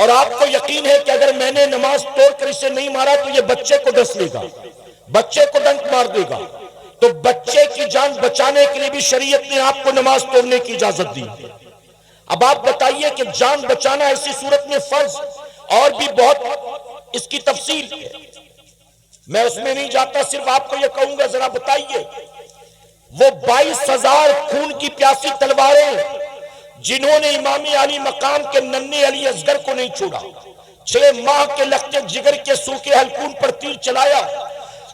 اور آپ کو یقین ہے کہ اگر میں نے نماز توڑ کر اسے نہیں مارا تو یہ بچے کو ڈس لے گا، بچے کو ڈنک مار دے گا، تو بچے کی جان بچانے کے لیے بھی شریعت نے آپ کو نماز توڑنے کی اجازت دی۔ اب آپ بتائیے کہ جان بچانا ایسی صورت میں فرض، اور بھی بہت اس کی تفصیل ہے، میں اس میں نہیں جاتا، صرف آپ کو یہ کہوں گا ذرا بتائیے وہ 22,000 خون کی پیاسی تلواریں جنہوں نے امام علی مقام کے ننھے علی اصغر کو نہیں چھوڑا، 6 ماہ کے لخت جگر کے سوکھے حلقون پر تیر چلایا،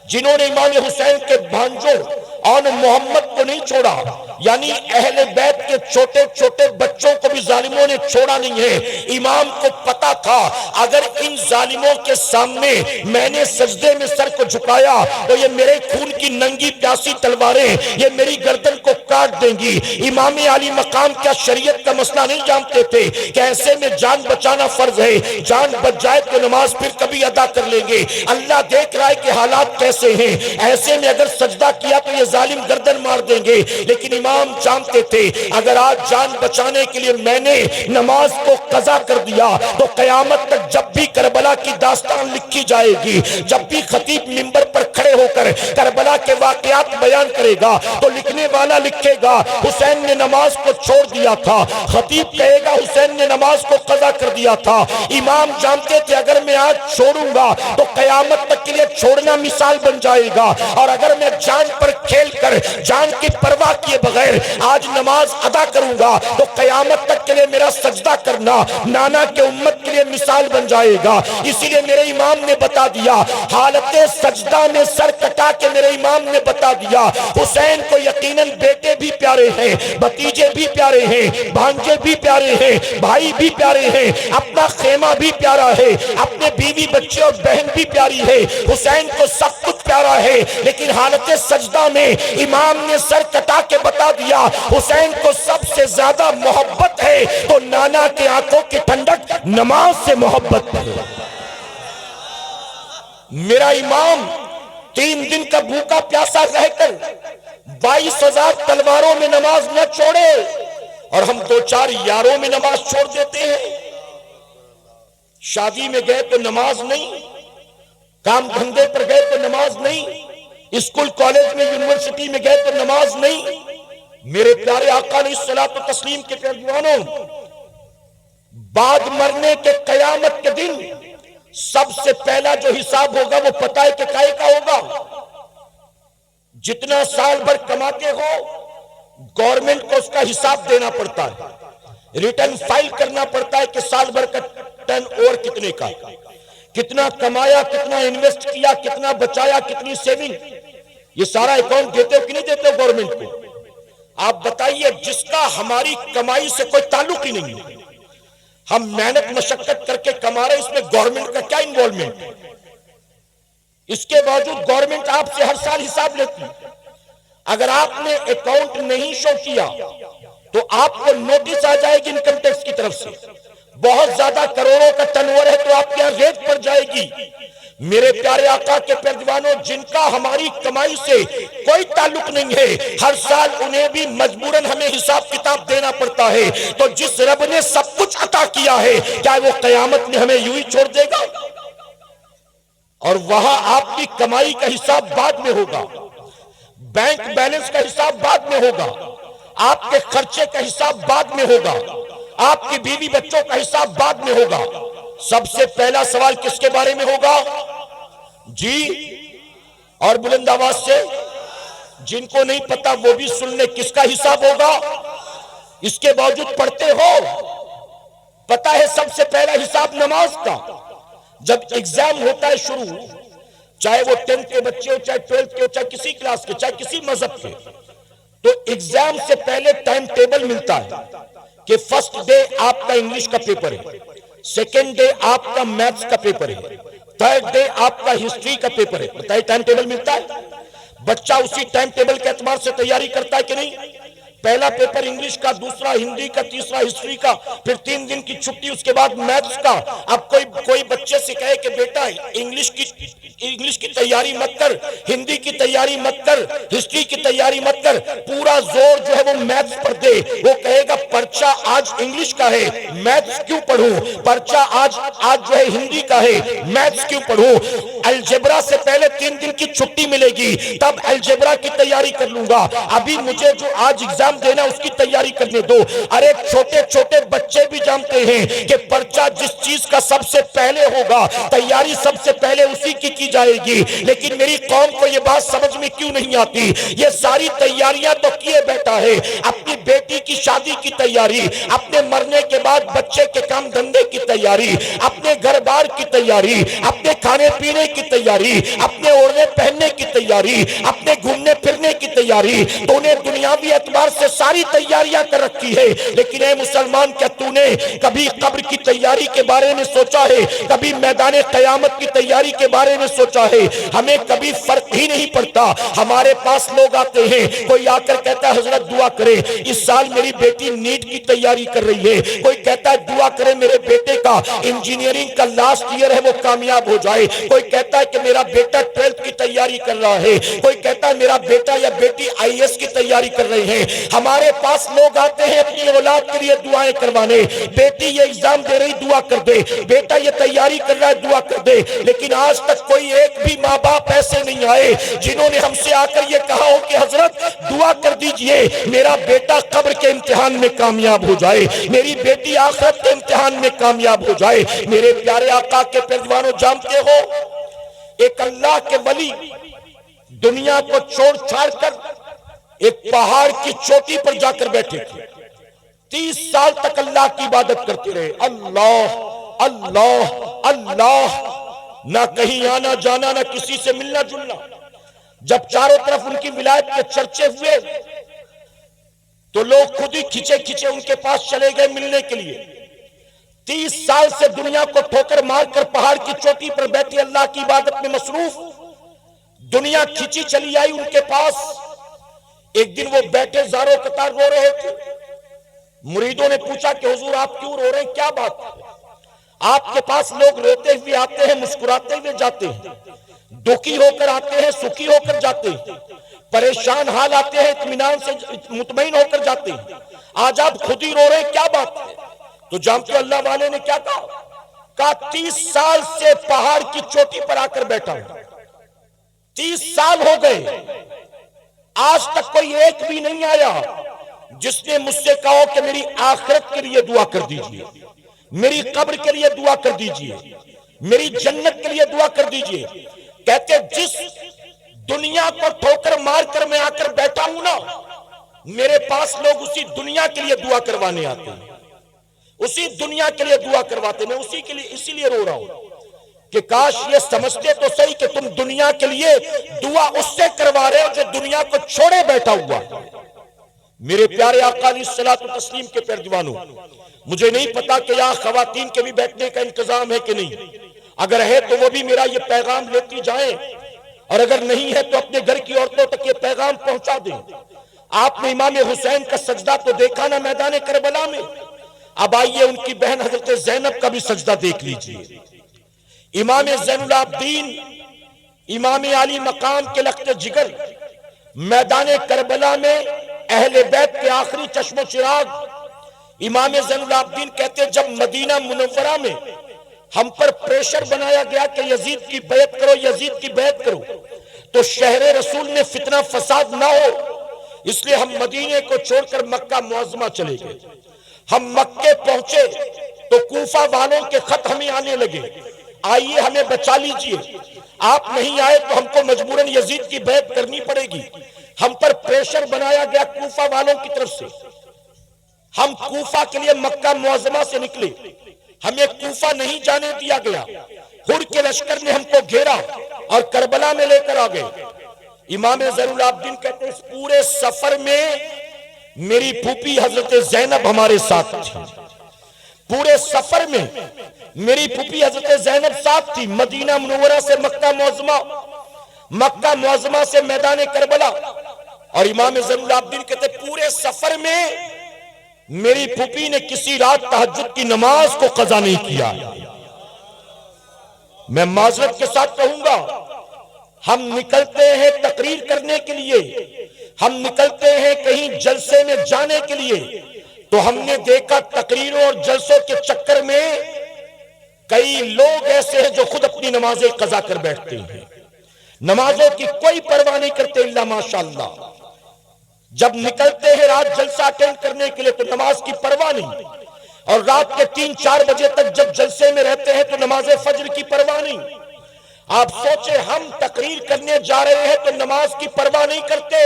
جنہوں نے امام حسین کے بھانجوں اور محمد کو نہیں چھوڑا، یعنی اہل بیت کے چھوٹے چھوٹے بچوں کو بھی ظالموں نے چھوڑا نہیں ہے۔ امام کو پتا تھا اگر ان ظالموں کے سامنے میں نے سجدے میں سر کو جھکایا تو یہ میرے خون کی ننگی پیاسی تلواریں یہ میری گردن کو کاٹ دیں گی۔ امام علی مقام کیا شریعت کا مسئلہ نہیں جانتے تھے کہ ایسے میں جان بچانا فرض ہے، جان بچ جائے تو نماز پھر کبھی ادا کر لیں گے۔ اللہ دیکھ رہا ہے کہ حالات کیسے ہیں، ایسے میں اگر سجدہ کیا تو یہ ظالم گردن مار دیں گے، لیکن امام جانتے تھے اگر آج جان بچانے کے لیے میں نے نماز کو قضا کر دیا تو قیامت تک جب بھی کربلا کی داستان لکھی جائے گی، جب بھی خطیب منبر پر کھڑے ہو کر کربلا کے واقعات بیان کرے گا تو لکھنے والا لکھے گا حسین نے نماز کو چھوڑ دیا تھا، خطیب کہے گا حسین نے نماز کو قضا کر دیا تھا۔ امام جانتے تھے اگر میں آج چھوڑوں گا تو قیامت تک کے لیے چھوڑنا مثال بن جائے گا، اور اگر میں جان پر کھیل کر جان کی پرواہ کیے بغیر آج نماز ادا کروں گا تو قیامت تک کے لیے میرا سجدہ کرنا نانا کے امت کے لیے مثال بن جائے گا۔ گا. اسی لیے میرے امام نے بتا دیا, حالت سجدہ میں سر کٹا کے میرے امام نے بتا دیا, حسین کو یقیناً بیٹے بھی پیارے ہیں, بھتیجے بھی پیارے ہیں, بھانجے بھی پیارے ہیں, بھائی بھی پیارے ہیں, اپنا خیمہ بھی پیارا ہے, اپنے بیوی بچے اور بہن بھی پیاری ہے. حسین کو سب کچھ پیارا ہے, لیکن حالت سجدہ میں امام نے سر کٹا کے بتا دیا حسین کو سب سے زیادہ محبت ہے تو نانا کے آنکھوں کی ٹھنڈک نماز سے محبت ہے. میرا امام 3 دن کا بھوکا پیاسا رہ کر 22,000 تلواروں میں نماز نہ چھوڑے, اور ہم 2-4 یاروں میں نماز چھوڑ دیتے ہیں. شادی میں گئے تو نماز نہیں, کام دھندے پر گئے تو نماز نہیں, اسکول کالج میں یونیورسٹی میں گئے تو نماز نہیں. میرے پیارے آقا علیہ الصلوۃ والتسلیم کے پیروانوں, بعد مرنے کے قیامت کے دن سب سے پہلا جو حساب ہوگا وہ پتہ ہے کہ کائے کا ہوگا. جتنا سال بھر کماتے ہو گورنمنٹ کو اس کا حساب دینا پڑتا ہے, ریٹرن فائل کرنا پڑتا ہے کہ سال بھر کا ٹرن اوور کتنے کا, کتنا کمایا, کتنا انویسٹ کیا, کتنا بچایا, کتنی سیونگ, یہ سارا اکاؤنٹ دیتے ہو کہ نہیں دیتے ہو گورنمنٹ کو. آپ بتائیے, جس کا ہماری کمائی سے کوئی تعلق ہی نہیں ہے, ہم محنت مشقت کر کے کما رہے, اس میں گورنمنٹ کا کیا انوالومنٹ ہے؟ اس کے باوجود گورنمنٹ آپ سے ہر سال حساب لیتی. اگر آپ نے اکاؤنٹ نہیں شو کیا تو آپ کو نوٹس آ جائے گی انکم ٹیکس کی طرف سے, بہت زیادہ کروڑوں کا ٹرن اوور ہے تو آپ کے یہاں ریٹ پڑ جائے گی. میرے پیارے آقا کے پیروانوں, جن کا ہماری کمائی سے کوئی تعلق نہیں ہے, ہر سال انہیں بھی مجبوراً ہمیں حساب کتاب دینا پڑتا ہے. تو جس رب نے سب کچھ عطا کیا ہے, کیا وہ قیامت میں ہمیں یوں ہی چھوڑ دے گا؟ اور وہاں آپ کی کمائی کا حساب بعد میں ہوگا, بینک بیلنس کا حساب بعد میں ہوگا, آپ کے خرچے کا حساب بعد میں ہوگا, آپ کی بیوی بچوں کا حساب بعد میں ہوگا. سب سے پہلا سوال کس کے بارے میں ہوگا؟ جی, اور بلند آواز سے, جن کو نہیں پتا وہ بھی سن لے, کس کا حساب ہوگا؟ اس کے باوجود پڑھتے ہو, پتا ہے سب سے پہلا حساب نماز کا. جب ایگزام ہوتا ہے شروع, چاہے وہ 10th کے بچے ہو, چاہے 12th کے ہو, چاہے کسی کلاس کے, چاہے کسی مذہب کے, تو ایگزام سے پہلے ٹائم ٹیبل ملتا ہے کہ فرسٹ ڈے آپ کا انگلش کا پیپر ہے, سیکنڈ ڈے آپ کا میتھس کا پیپر ہے, تھرڈ ڈے آپ کا ہسٹری کا پیپر ہے. بتائیے ٹائم ٹیبل ملتا ہے, بچہ اسی ٹائم ٹیبل کے اعتبار سے تیاری کرتا ہے کہ نہیں؟ پہلا پیپر انگلش کا, دوسرا ہندی کا, تیسرا ہسٹری کا, پھر 3 دن کی چھٹی, اس کے بعد میتھس کا. اب کوئی بچے سے کہے کہ بیٹا انگلش کی تیاری مت کر, ہندی کی تیاری مت کر, ہسٹری کی تیاری مت کر, پورا زور جو ہے وہ میتھس پر دے, وہ کہے گا پرچہ آج انگلش کا ہے, میتھس کیوں پڑھوں؟ پرچہ آج جو ہے ہندی کا ہے, میتھس کیوں پڑھوں؟ الجبرا سے پہلے 3 دن کی چھٹی ملے گی, تب الجبرا کی تیاری کر لوں گا, ابھی مجھے جو آج ایگزام دینا اس کی تیاری کرنے دو. ارے چھوٹے چھوٹے بچے بھی جانتے ہیں کہ پرچہ جس چیز کا سب سے پہلے ہوگا, تیاری سب سے پہلے اسی کی جائے گی. لیکن میری قوم کو یہ بات سمجھ میں کیوں نہیں آتی؟ یہ ساری تیاریاں تو کیے بیٹھا ہے, اپنی بیٹی کی شادی کی تیاری, اپنے مرنے کے بعد بچے کے کام دھندے کی تیاری, اپنے گھر بار کی تیاری, اپنے کھانے پینے کی تیاری, اپنے اوڑھنے پہننے کی تیاری, اپنے گھومنے پھرنے کی تیاری. تو انہیں دنیاوی اعتبار سے ساری تیاریاں کر رکھی ہے. لیکن اے مسلمان, کیا تو نے کبھی قبر کی تیاری کے بارے میں سوچا ہے؟ کبھی میدان قیامت کی تیاری کے بارے میں سوچا ہے؟ ہمیں کبھی فرق ہی نہیں پڑتا. ہمارے پاس لوگ آتے ہیں, کوئی آ کر کہتا ہے حضرت دعا کرے, اس سال میری بیٹی نیٹ کی تیاری کر رہی ہے. کوئی کہتا ہے دعا کرے میرے بیٹے کا انجینئرنگ کا لاسٹ ایئر ہے وہ کامیاب ہو جائے. کوئی کہتا ہے کہ میرا بیٹا 12th کی تیاری کر رہا ہے. کوئی کہتا ہے میرا بیٹا یا بیٹی IAS کی تیاری کر رہے ہیں. ہمارے پاس لوگ آتے ہیں اپنی اولاد کے لیے دعائیں کروانے, بیٹی یہ ایگزام دے رہی دعا کر دے, بیٹا یہ تیاری کر رہا ہے دعا کر دے. لیکن آج تک کوئی ایک بھی ماں باپ ایسے نہیں آئے جنہوں نے ہم سے آ کر یہ کہا ہو کہ حضرت دعا کر دیجئے میرا بیٹا قبر کے امتحان میں کامیاب ہو جائے, میری بیٹی آخرت کے امتحان میں کامیاب ہو جائے. میرے پیارے آقا کے پیروانوں, جانتے ہو ایک اللہ کے ولی دنیا کو چھوڑ چھاڑ کر ایک پہاڑ کی چوٹی پر جا کر بیٹھے تھے, 30 سال تک اللہ کی عبادت کرتے رہے, اللہ اللہ اللہ، نہ کہیں آنا جانا، نہ کسی سے ملنا جلنا۔ جب چاروں طرف ان کی ولایت کے چرچے ہوئے تو لوگ خود ہی کھچے کھچے ان کے پاس چلے گئے ملنے کے لیے۔ 30 سال سے دنیا کو ٹھوکر مار کر پہاڑ کی چوٹی پر بیٹھے اللہ کی عبادت میں مصروف، دنیا کھچی چلی آئی ان کے پاس۔ ایک دن وہ بیٹھے زاروں قطار رو رہے تھے۔ مریدوں نے پوچھا کہ حضور آپ کیوں رو رہے ہیں، کیا بات ہے؟ آپ کے پاس لوگ روتے ہوئے آتے ہیں، مسکراتے ہوئے جاتے ہیں، دکھی ہو کر آتے ہیں، سکھی ہو کر جاتے ہیں، پریشان حال آتے ہیں، اطمینان سے مطمئن ہو کر جاتے ہیں، آج آپ خود ہی رو رہے ہیں، کیا بات ہے؟ تو جانتے اللہ والے نے کیا کہا 30 سال سے پہاڑ کی چوٹی پر آ کر بیٹھا ہوں، 30 سال ہو گئے، آج تک کوئی ایک بھی نہیں آیا جس نے مجھ سے کہا کہ میری آخرت کے لیے دعا کر دیجئے، میری قبر کے لیے دعا کر دیجئے، میری جنت کے لیے دعا کر دیجئے۔ کہتے جس دنیا کو ٹھوکر مار کر میں آ کر بیٹھا ہوں نا، میرے پاس لوگ اسی دنیا کے لیے دعا کروانے آتے ہیں، اسی دنیا کے لیے دعا کرواتے ہیں۔ میں اسی لیے رو رہا ہوں کہ کاش یہ سمجھتے تو صحیح کہ تم دنیا کے لیے دعا اس سے کروا رہے ہو جو دنیا کو چھوڑے بیٹھا ہوا۔ میرے پیارے آقا علیہ الصلوۃ والتسلیم کے پیروانوں، مجھے نہیں پتا کہ یہاں خواتین کے بھی بیٹھنے کا انتظام ہے کہ نہیں، اگر ہے تو وہ بھی میرا یہ پیغام لیتی جائیں، اور اگر نہیں ہے تو اپنے گھر کی عورتوں تک یہ پیغام پہنچا دیں۔ آپ نے امام حسین کا سجدہ تو دیکھا نا میدان کربلا میں، اب آئیے ان کی بہن حضرت زینب کا بھی سجدہ دیکھ لیجئے۔ امام زین العابدین، امام علی مقام کے لخت جگر، میدان کربلا میں اہل بیت کے آخری چشم و چراغ امام زین العابدین کہتے جب مدینہ منورہ میں ہم پر پریشر بنایا گیا کہ یزید کی بیعت کرو، یزید کی بیعت کرو، تو شہر رسول میں فتنہ فساد نہ ہو، اس لیے ہم مدینے کو چھوڑ کر مکہ معظمہ چلے گئے۔ ہم مکے پہنچے تو کوفہ والوں کے خط ہمیں آنے لگے، آئیے ہمیں بچا لیجئے، آپ نہیں آئے تو ہم کو مجبوراً یزید کی بیعت کرنی پڑے گی۔ ہم پر پریشر بنایا گیا کوفہ والوں کی طرف سے، ہم کوفہ کے لیے مکہ معظمہ سے نکلے، ہمیں کوفہ نہیں جانے دیا گیا، ہر کے لشکر نے ہم کو گھیرا اور کربلا میں لے کر آ گئے۔ امام زین العابدین کہتے ہیں اس پورے سفر میں میری پھوپھی حضرت زینب ہمارے ساتھ تھی، پورے سفر میں میری پھوپھی حضرت زینب ساتھ تھی، مدینہ منورہ سے مکہ معظمہ، مکہ معظمہ سے میدان کربلا۔ اور امام زین العابدین کہتے ہیں پورے سفر میں میری پھوپھی نے کسی رات تہجد کی نماز کو قضا نہیں کیا۔ میں معذرت کے ساتھ کہوں گا، ہم نکلتے ہیں تقریر کرنے کے لیے، ہم نکلتے ہیں کہیں جلسے میں جانے کے لیے، تو ہم نے دیکھا تقریروں اور جلسوں کے چکر میں کئی لوگ ایسے ہیں جو خود اپنی نمازیں قضا کر بیٹھتے ہیں، نمازوں کی کوئی پرواہ نہیں کرتے الا ماشاءاللہ۔ جب نکلتے ہیں رات جلسہ اٹینڈ کرنے کے لیے تو نماز کی پرواہ نہیں، اور رات کے 3-4 بجے تک جب جلسے میں رہتے ہیں تو نماز فجر کی پرواہ نہیں۔ آپ سوچیں ہم تقریر کرنے جا رہے ہیں تو نماز کی پرواہ نہیں کرتے،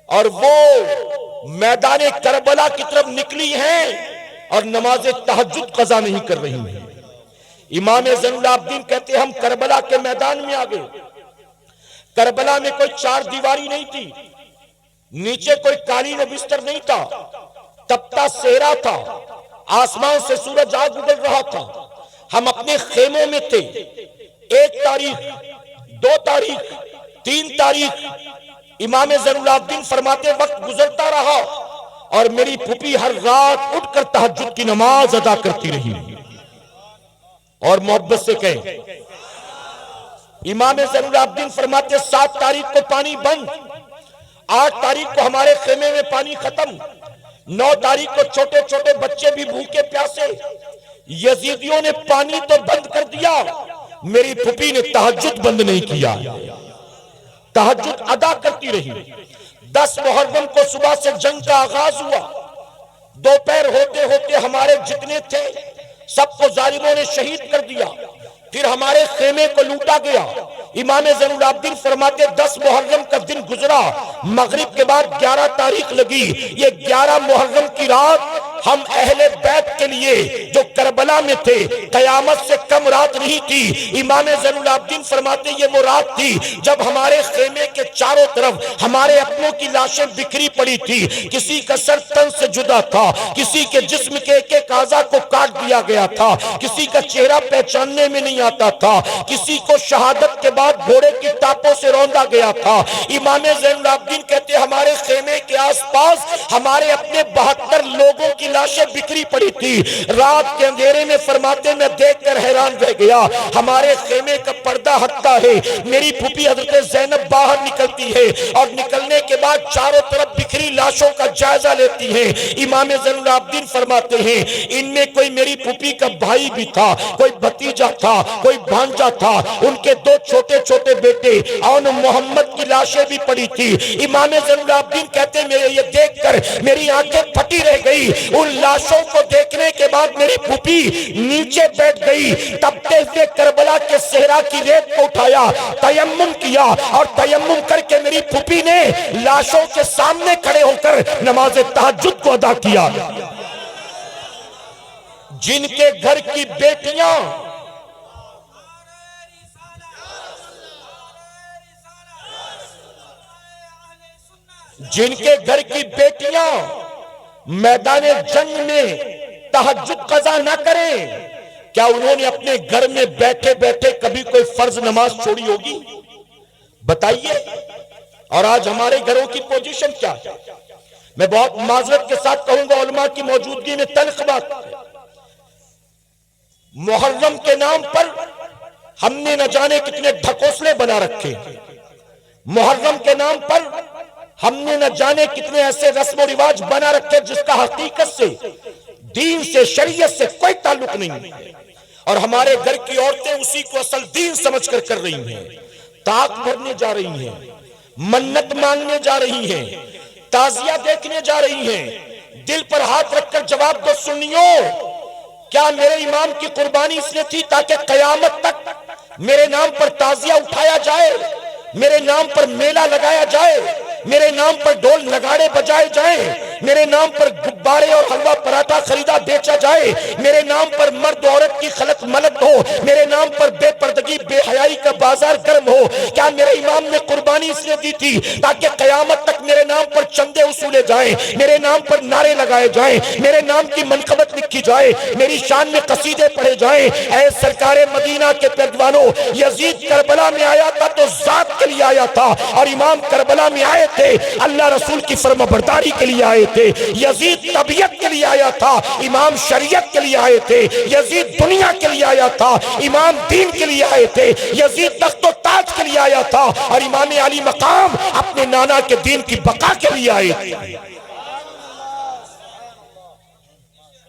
اور وہ میدان کربلا کی طرف نکلی ہیں اور نماز تہجد قضا نہیں کر رہی ہیں۔ امام زین العابدین کہتے ہیں ہم کربلا کے میدان میں آگئے، کربلا میں کوئی 4 دیواری نہیں تھی، نیچے کوئی قالین و بستر نہیں تھا، تپتا صحرا تھا، آسمان سے سورج آگ اگل رہا تھا، ہم اپنے خیموں میں تھے۔ 1 تاریخ، 2 تاریخ، 3 تاریخ، امام زین العابدین فرماتے وقت گزرتا رہا اور میری پھوپھی ہر رات اٹھ کر تہجد کی نماز ادا کرتی رہی۔ اور محبت سے کہیں امام زین العابدین فرماتے 7 تاریخ کو پانی بند، 8 تاریخ کو ہمارے خیمے میں پانی ختم، 9 تاریخ کو چھوٹے چھوٹے بچے بھی بھوکے پیاسے، یزیدیوں نے پانی تو بند کر دیا، میری پھوپھی نے تہجد بند نہیں کیا، تہجد ادا کرتی رہی۔ 10 محرم کو صبح سے جنگ کا آغاز ہوا، دوپہر ہوتے ہوتے ہمارے جتنے تھے سب کو ظالموں نے شہید کر دیا، پھر ہمارے خیمے کو لوٹا گیا۔ امام زین العابدین فرماتے 10 محرم کا دن گزرا، مغرب کے بعد 11 تاریخ لگی، یہ 11 محرم کی رات ہم اہل بیت کے لیے جو کربلا میں تھے قیامت سے کم رات نہیں تھی. امام زین العابدین فرماتے یہ وہ رات تھی جب ہمارے خیمے کے چاروں طرف ہمارے اپنوں کی لاشیں بکھری پڑی تھی. کسی کا سر تن سے جدا تھا, کسی کے جسم کے ایک ایک اعضاء کو کاٹ دیا گیا تھا, کسی کا چہرہ پہچاننے میں نہیں آتا تھا, کسی کو شہادت کے بعد گھوڑے کی ٹاپوں سے روندا گیا تھا. امام زین العابدین کہتے ہمارے خیمے کے آس پاس ہمارے اپنے 72 لوگوں کی لاشیں بکھری پڑی تھی. رات کے اندھیرے میں فرماتے میں دیکھ کر حیران رہ گیا. ہمارے خیمے کا پردہ ہٹتا ہے, میری پھوپھی حضرت زینب باہر نکلتی ہے اور نکلنے کے بعد چاروں طرف بکھری لاشوں کا جائزہ لیتی ہے. امام زین العابدین فرماتے ہیں ان میں کوئی میری پھوپھی کا بھائی بھی تھا, کوئی بھتیجا تھا, کوئی بھانجا تھا, ان کے 2 چھوٹے چھوٹے بیٹے اور محمد کی لاشیں بھی پڑی تھی. امام زین العابدین کہتے ہیں یہ دیکھ کر میری آنکھیں پھٹی رہ گئی. ان لاشوں کو دیکھنے کے بعد میری پھوپھی نیچے بیٹھ گئی. تپتے ہوئے کربلا کے صحرا کی ریت کو اٹھایا, تیمم کیا اور تیمم کر کے میری پھوپھی نے لاشوں کے سامنے کھڑے ہو کر نماز تہجد کو ادا کیا. جن کے گھر کی بیٹیاں میدان جنگ میں تہجد قضا نہ کریں, کیا انہوں نے اپنے گھر میں بیٹھے بیٹھے کبھی کوئی فرض نماز چھوڑی ہوگی؟ بتائیے. اور آج ہمارے گھروں کی پوزیشن کیا ہے؟ میں بہت معذرت کے ساتھ کہوں گا, علماء کی موجودگی میں تلخ بات ہے. محرم کے نام پر ہم نے نہ جانے کتنے ڈھکوسلے بنا رکھے. محرم کے نام پر ہم نے نہ جانے کتنے ایسے رسم و رواج بنا رکھے جس کا حقیقت سے, دین سے, شریعت سے کوئی تعلق نہیں ہے. اور ہمارے گھر کی عورتیں اسی کو اصل دین سمجھ کر کر رہی ہیں. طاق بھرنے جا رہی ہیں, منت مانگنے جا رہی ہیں, تعزیہ دیکھنے جا رہی ہیں. دل پر ہاتھ رکھ کر جواب دو سنیو, کیا میرے امام کی قربانی اس لیے تھی تاکہ قیامت تک میرے نام پر تعزیہ اٹھایا جائے, میرے نام پر میلہ لگایا جائے, میرے نام پر ڈھول نگاڑے بجائے جائیں, میرے نام پر گبارے اور حلوہ پراٹھا خریدا بیچا جائے, میرے نام پر مرد عورت کی خلط ملط ہو, میرے نام پر بے پردگی بے حیائی کا بازار گرم ہو؟ کیا میرے امام نے قربانی اس لیے دی تھی تاکہ قیامت تک میرے نام پر چندے وصولے جائیں, میرے نام پر نعرے لگائے جائیں, میرے نام کی منقبت لکھی جائے, میری شان میں قصیدے پڑھے جائیں؟ اے سرکار مدینہ کے پیروانوں, یزید کربلا میں آیا تھا تو ذات کے لیے آیا تھا, اور امام کربلا میں آئے تھے اللہ رسول کی فرمانبرداری کے لیے آئے تھے. یزید طبیعت کے لیے آیا تھا, امام شریعت کے لیے آئے تھے. یزید دنیا کے لیے آیا تھا, امام دین کے لیے آئے تھے. یزید تخت و تاج کے لیے آیا تھا, اور امام علی مقام اپنے نانا کے دین کی بقا کے لیے آئے تھے.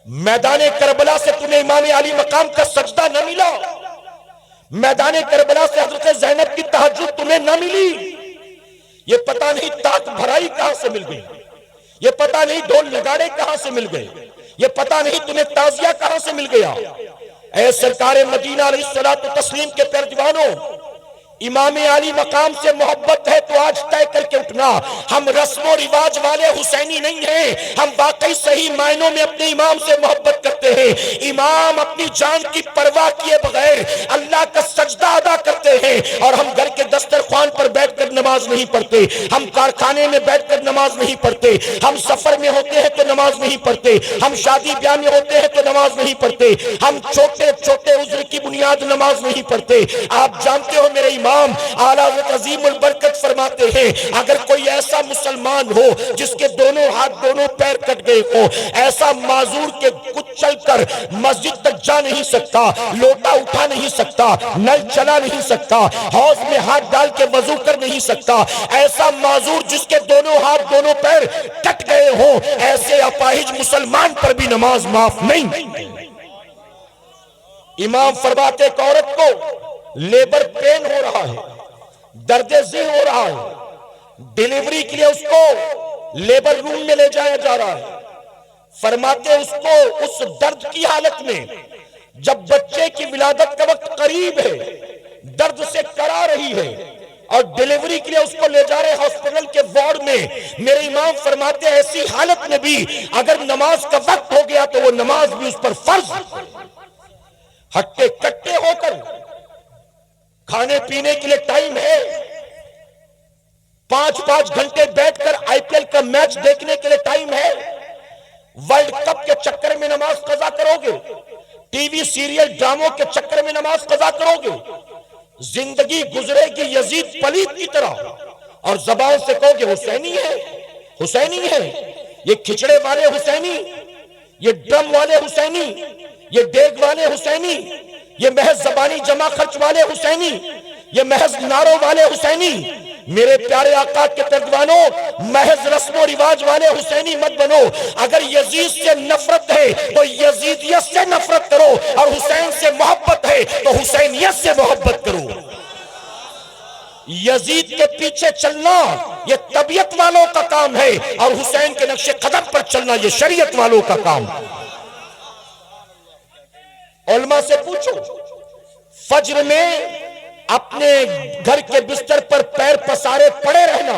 میدان کربلا سے تمہیں امام علی مقام کا سجدہ نہ ملا, میدان کربلا سے حضرت زینب کی تہجد تمہیں نہ ملی. یہ پتہ نہیں طاق بھرائی کہاں سے مل گئی, یہ پتہ نہیں ڈھول نگاڑے کہاں سے مل گئے, یہ پتہ نہیں تمہیں تعزیہ کہاں سے مل گیا. اے سرکار مدینہ علیہ الصلوۃ والتسلیم کے پیروانوں, امام علی مقام سے محبت ہے تو آج طے کر کے اٹھنا. ہم رسم و رواج والے حسینی نہیں ہیں, ہم واقعی صحیح معنوں میں اپنے امام سے محبت کرتے ہیں. امام اپنی جان کی پرواہ کیے بغیر اللہ کا سجدہ ادا کرتے ہیں, اور ہم گھر کے دسترخوان پر بیٹھ کر نماز نہیں پڑھتے, ہم کارخانے میں بیٹھ کر نماز نہیں پڑھتے, ہم سفر میں ہوتے ہیں تو نماز نہیں پڑھتے, ہم شادی بیاہ میں ہوتے ہیں تو نماز نہیں پڑھتے, ہم چھوٹے چھوٹے عذر کی بنیاد نماز نہیں پڑھتے. آپ جانتے ہو میرے امام اعلیٰ حضرت عظیم البرکت فرماتے ہیں اگر کوئی ایسا مسلمان ہو جس کے دونوں ہاتھ دونوں پیر کٹ گئے ہو, ایسا معذور کے کچھ چل کر مسجد تک جا نہیں سکتا, لوٹا اٹھا نہیں سکتا, نل چلا نہیں سکتا, حوض میں ہاتھ ڈال کے وضو کر نہیں سکتا, ایسا معذور جس کے دونوں ہاتھ دونوں پیر کٹ گئے ہوں, ایسے اپاہج مسلمان پر بھی نماز معاف نہیں. امام فرماتے ایک عورت کو لیبر پین ہو رہا ہے, درد ذہن ہو رہا ہے, ڈیلیوری کے لیے اس کو لیبر روم میں لے جایا جا رہا ہے. فرماتے اس کو اس درد کی حالت میں جب بچے کی ولادت کا وقت قریب ہے, درد سے کرا رہی ہے, اور ڈیلیوری کے لیے اس کو لے جا رہے ہاسپٹل کے وارڈ میں، میرے امام فرماتے ہیں ایسی حالت میں بھی اگر نماز کا وقت ہو گیا تو وہ نماز بھی اس پر فرض، ہٹے کٹے ہو کر کھانے پینے کے لیے ٹائم ہے، 5 گھنٹے بیٹھ کر آئی پی ایل کا میچ دیکھنے کے لیے ٹائم ہے، ورلڈ کپ کے چکر میں نماز قضا کرو گے، ٹی وی سیریل ڈراموں کے چکر میں نماز قضا کرو گے، زندگی گزرے گی یزید پلیت کی طرح، اور زبان سے کہو گے حسینی ہے، حسینی ہے، یہ کھچڑے والے حسینی، یہ ڈرم والے حسینی، یہ دیگ والے حسینی، یہ محض زبانی جمع خرچ والے حسینی، یہ محض نعروں والے حسینی۔ میرے پیارے آقا کے ترجمانوں، محض رسم و رواج والے حسینی مت بنو، اگر یزید سے نفرت ہے تو یزیدیت سے نفرت کرو، اور حسین سے محبت ہے تو حسینیت سے محبت کرو۔ یزید کے پیچھے چلنا یہ طبیعت والوں کا کام ہے، اور حسین کے نقش قدم پر چلنا یہ شریعت والوں کا کام ہے۔ علماء سے پوچھو، فجر میں اپنے گھر کے بستر پر پیر پسارے پڑے رہنا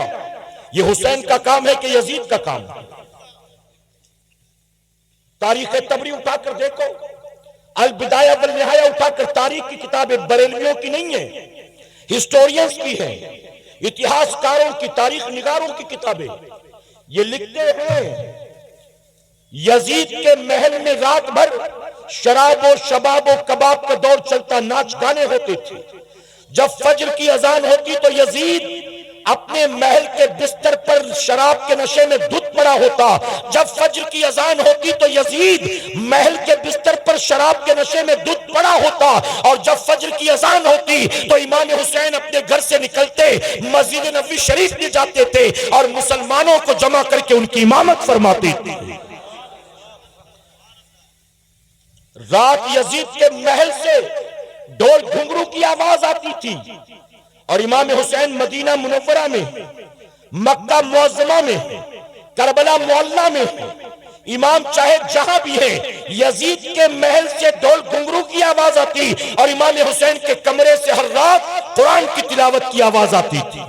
یہ حسین کا کام ہے کہ یزید کا کام ہے؟ تاریخ تبری اٹھا کر دیکھو، البدایہ والنہایہ اٹھا کر، تاریخ کی کتابیں بریلویوں کی نہیں ہیں، ہسٹورینز کی ہیں، اتہاس کاروں کی، تاریخ نگاروں کی کتابیں، یہ لکھتے ہیں یزید کے محل میں رات بھر شراب و شباب و کباب کا دور چلتا، ناچ گانے ہوتے تھے۔ جب فجر کی اذان ہوتی تو یزید اپنے محل کے بستر پر شراب کے نشے میں دھت پڑا ہوتا۔ جب فجر کی اذان ہوتی تو یزید محل کے بستر پر شراب کے نشے میں دھت پڑا ہوتا، اور جب فجر کی اذان ہوتی تو امام حسین اپنے گھر سے نکلتے، مسجد نبوی شریف میں جاتے تھے، اور مسلمانوں کو جمع کر کے ان کی امامت فرماتے تھے۔ رات یزید کے محل سے ڈھول گھنگرو کی آواز آتی تھی، اور امام حسین مدینہ منورہ میں، مکہ معظمہ میں، کربلا معلیٰ میں، امام چاہے جہاں بھی ہے، یزید کے محل سے ڈھول گھنگرو کی آواز آتی، اور امام حسین کے کمرے سے ہر رات قرآن کی تلاوت کی آواز آتی تھی۔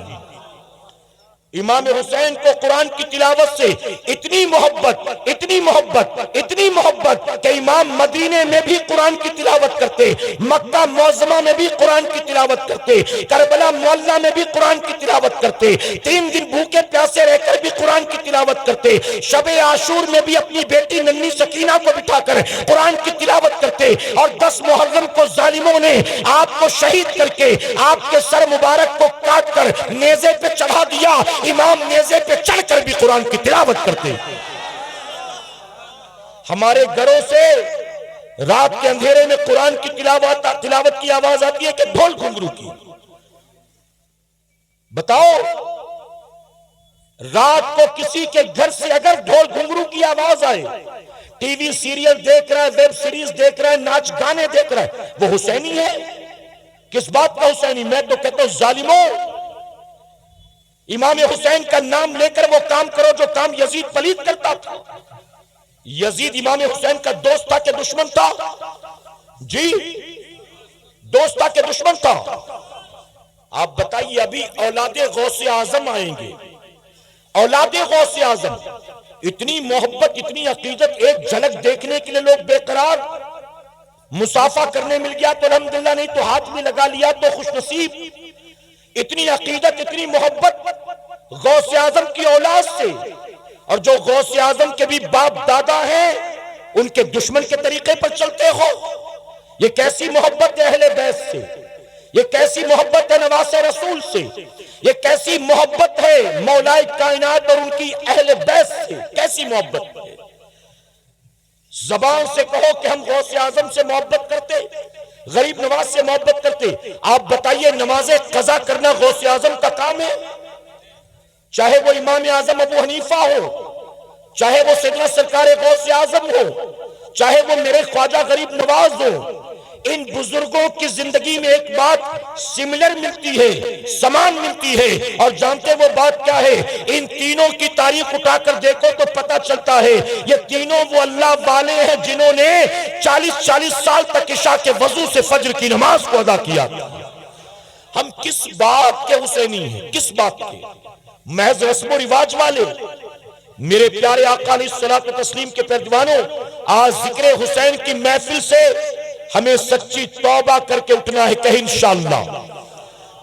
امام حسین کو قرآن کی تلاوت سے اتنی محبت، اتنی محبت، اتنی محبت کہ امام مدینے میں بھی قرآن کی تلاوت کرتے، مکہ معظمہ میں بھی قرآن کی تلاوت کرتے، کربلا معلیٰ میں بھی قرآن کی تلاوت کرتے، 3 دن بھوکے پیاسے رہ کر بھی قرآن کی تلاوت کرتے، شب عاشور میں بھی اپنی بیٹی ننھی سکینہ کو بٹھا کر قرآن کی تلاوت کرتے، اور 10 محرم کو ظالموں نے آپ کو شہید کر کے آپ کے سر مبارک کو کاٹ کر نیزے پہ چڑھا دیا، امام نیزے پہ چڑھ کر بھی قرآن کی تلاوت کرتے۔ ہمارے گھروں سے رات کے اندھیرے میں قرآن کی تلاوت کی آواز آتی ہے کہ ڈھول گھنگرو کی۔ بتاؤ، رات کو کسی کے گھر سے اگر ڈھول گھنگرو کی آواز آئے، ٹی وی سیریل دیکھ رہا ہے، ویب سیریز دیکھ رہا ہے، ناچ گانے دیکھ رہا ہے، وہ حسینی ہے؟ کس بات کا حسینی؟ میں تو کہتا ہوں ظالموں، امام حسین کا نام لے کر وہ کام کرو جو کام یزید پلید کرتا تھا۔ یزید امام حسین کا دوست تھا کہ دشمن تھا؟ جی، دوست تھا کہ دشمن تھا؟ آپ بتائیے، ابھی اولاد غوث اعظم آئیں گے، اولاد غوث اعظم، اتنی محبت، اتنی عقیدت، ایک جھلک دیکھنے کے لیے لوگ بے قرار، مسافہ کرنے مل گیا تو الحمدللہ، نہیں تو ہاتھ میں لگا لیا تو خوش نصیب۔ اتنی عقیدت، اتنی محبت غوث اعظم کی اولاد سے، اور جو غوث اعظم کے بھی باپ دادا ہیں ان کے دشمن کے طریقے پر چلتے ہو۔ یہ کیسی محبت ہے اہل بیت سے، یہ کیسی محبت ہے نواز رسول سے، یہ کیسی محبت ہے مولائے کائنات اور ان کی اہل بیت سے، کیسی محبت ہے؟ زبان سے کہو کہ ہم غوث اعظم سے محبت کرتے، غریب نواز سے محبت کرتے۔ آپ بتائیے، نماز قضا کرنا غوث اعظم کا کام ہے؟ چاہے وہ امام اعظم ابو حنیفہ ہو، چاہے وہ سیدنا سرکار غوث اعظم ہو، چاہے وہ میرے خواجہ غریب نواز ہو، ان بزرگوں کی زندگی میں ایک بات سملر ملتی ہے، سمان ملتی ہے، اور جانتے وہ بات کیا ہے؟ ان تینوں کی تاریخ اٹھا کر دیکھو تو پتا چلتا ہے یہ تینوں وہ اللہ والے ہیں جنہوں نے 40 سال تک عشاء کے وضو سے فجر کی نماز کو ادا کیا۔ ہم کس بات کے حسینی ہیں؟ کس بات کے؟ محض رسم و رواج والے؟ میرے پیارے آقا علیہ الصلوۃ والتسلیم کے پیروانوں، آج ذکر حسین کی محفل سے ہمیں سچی توبہ کر کے اٹھنا ہے کہ انشاءاللہ،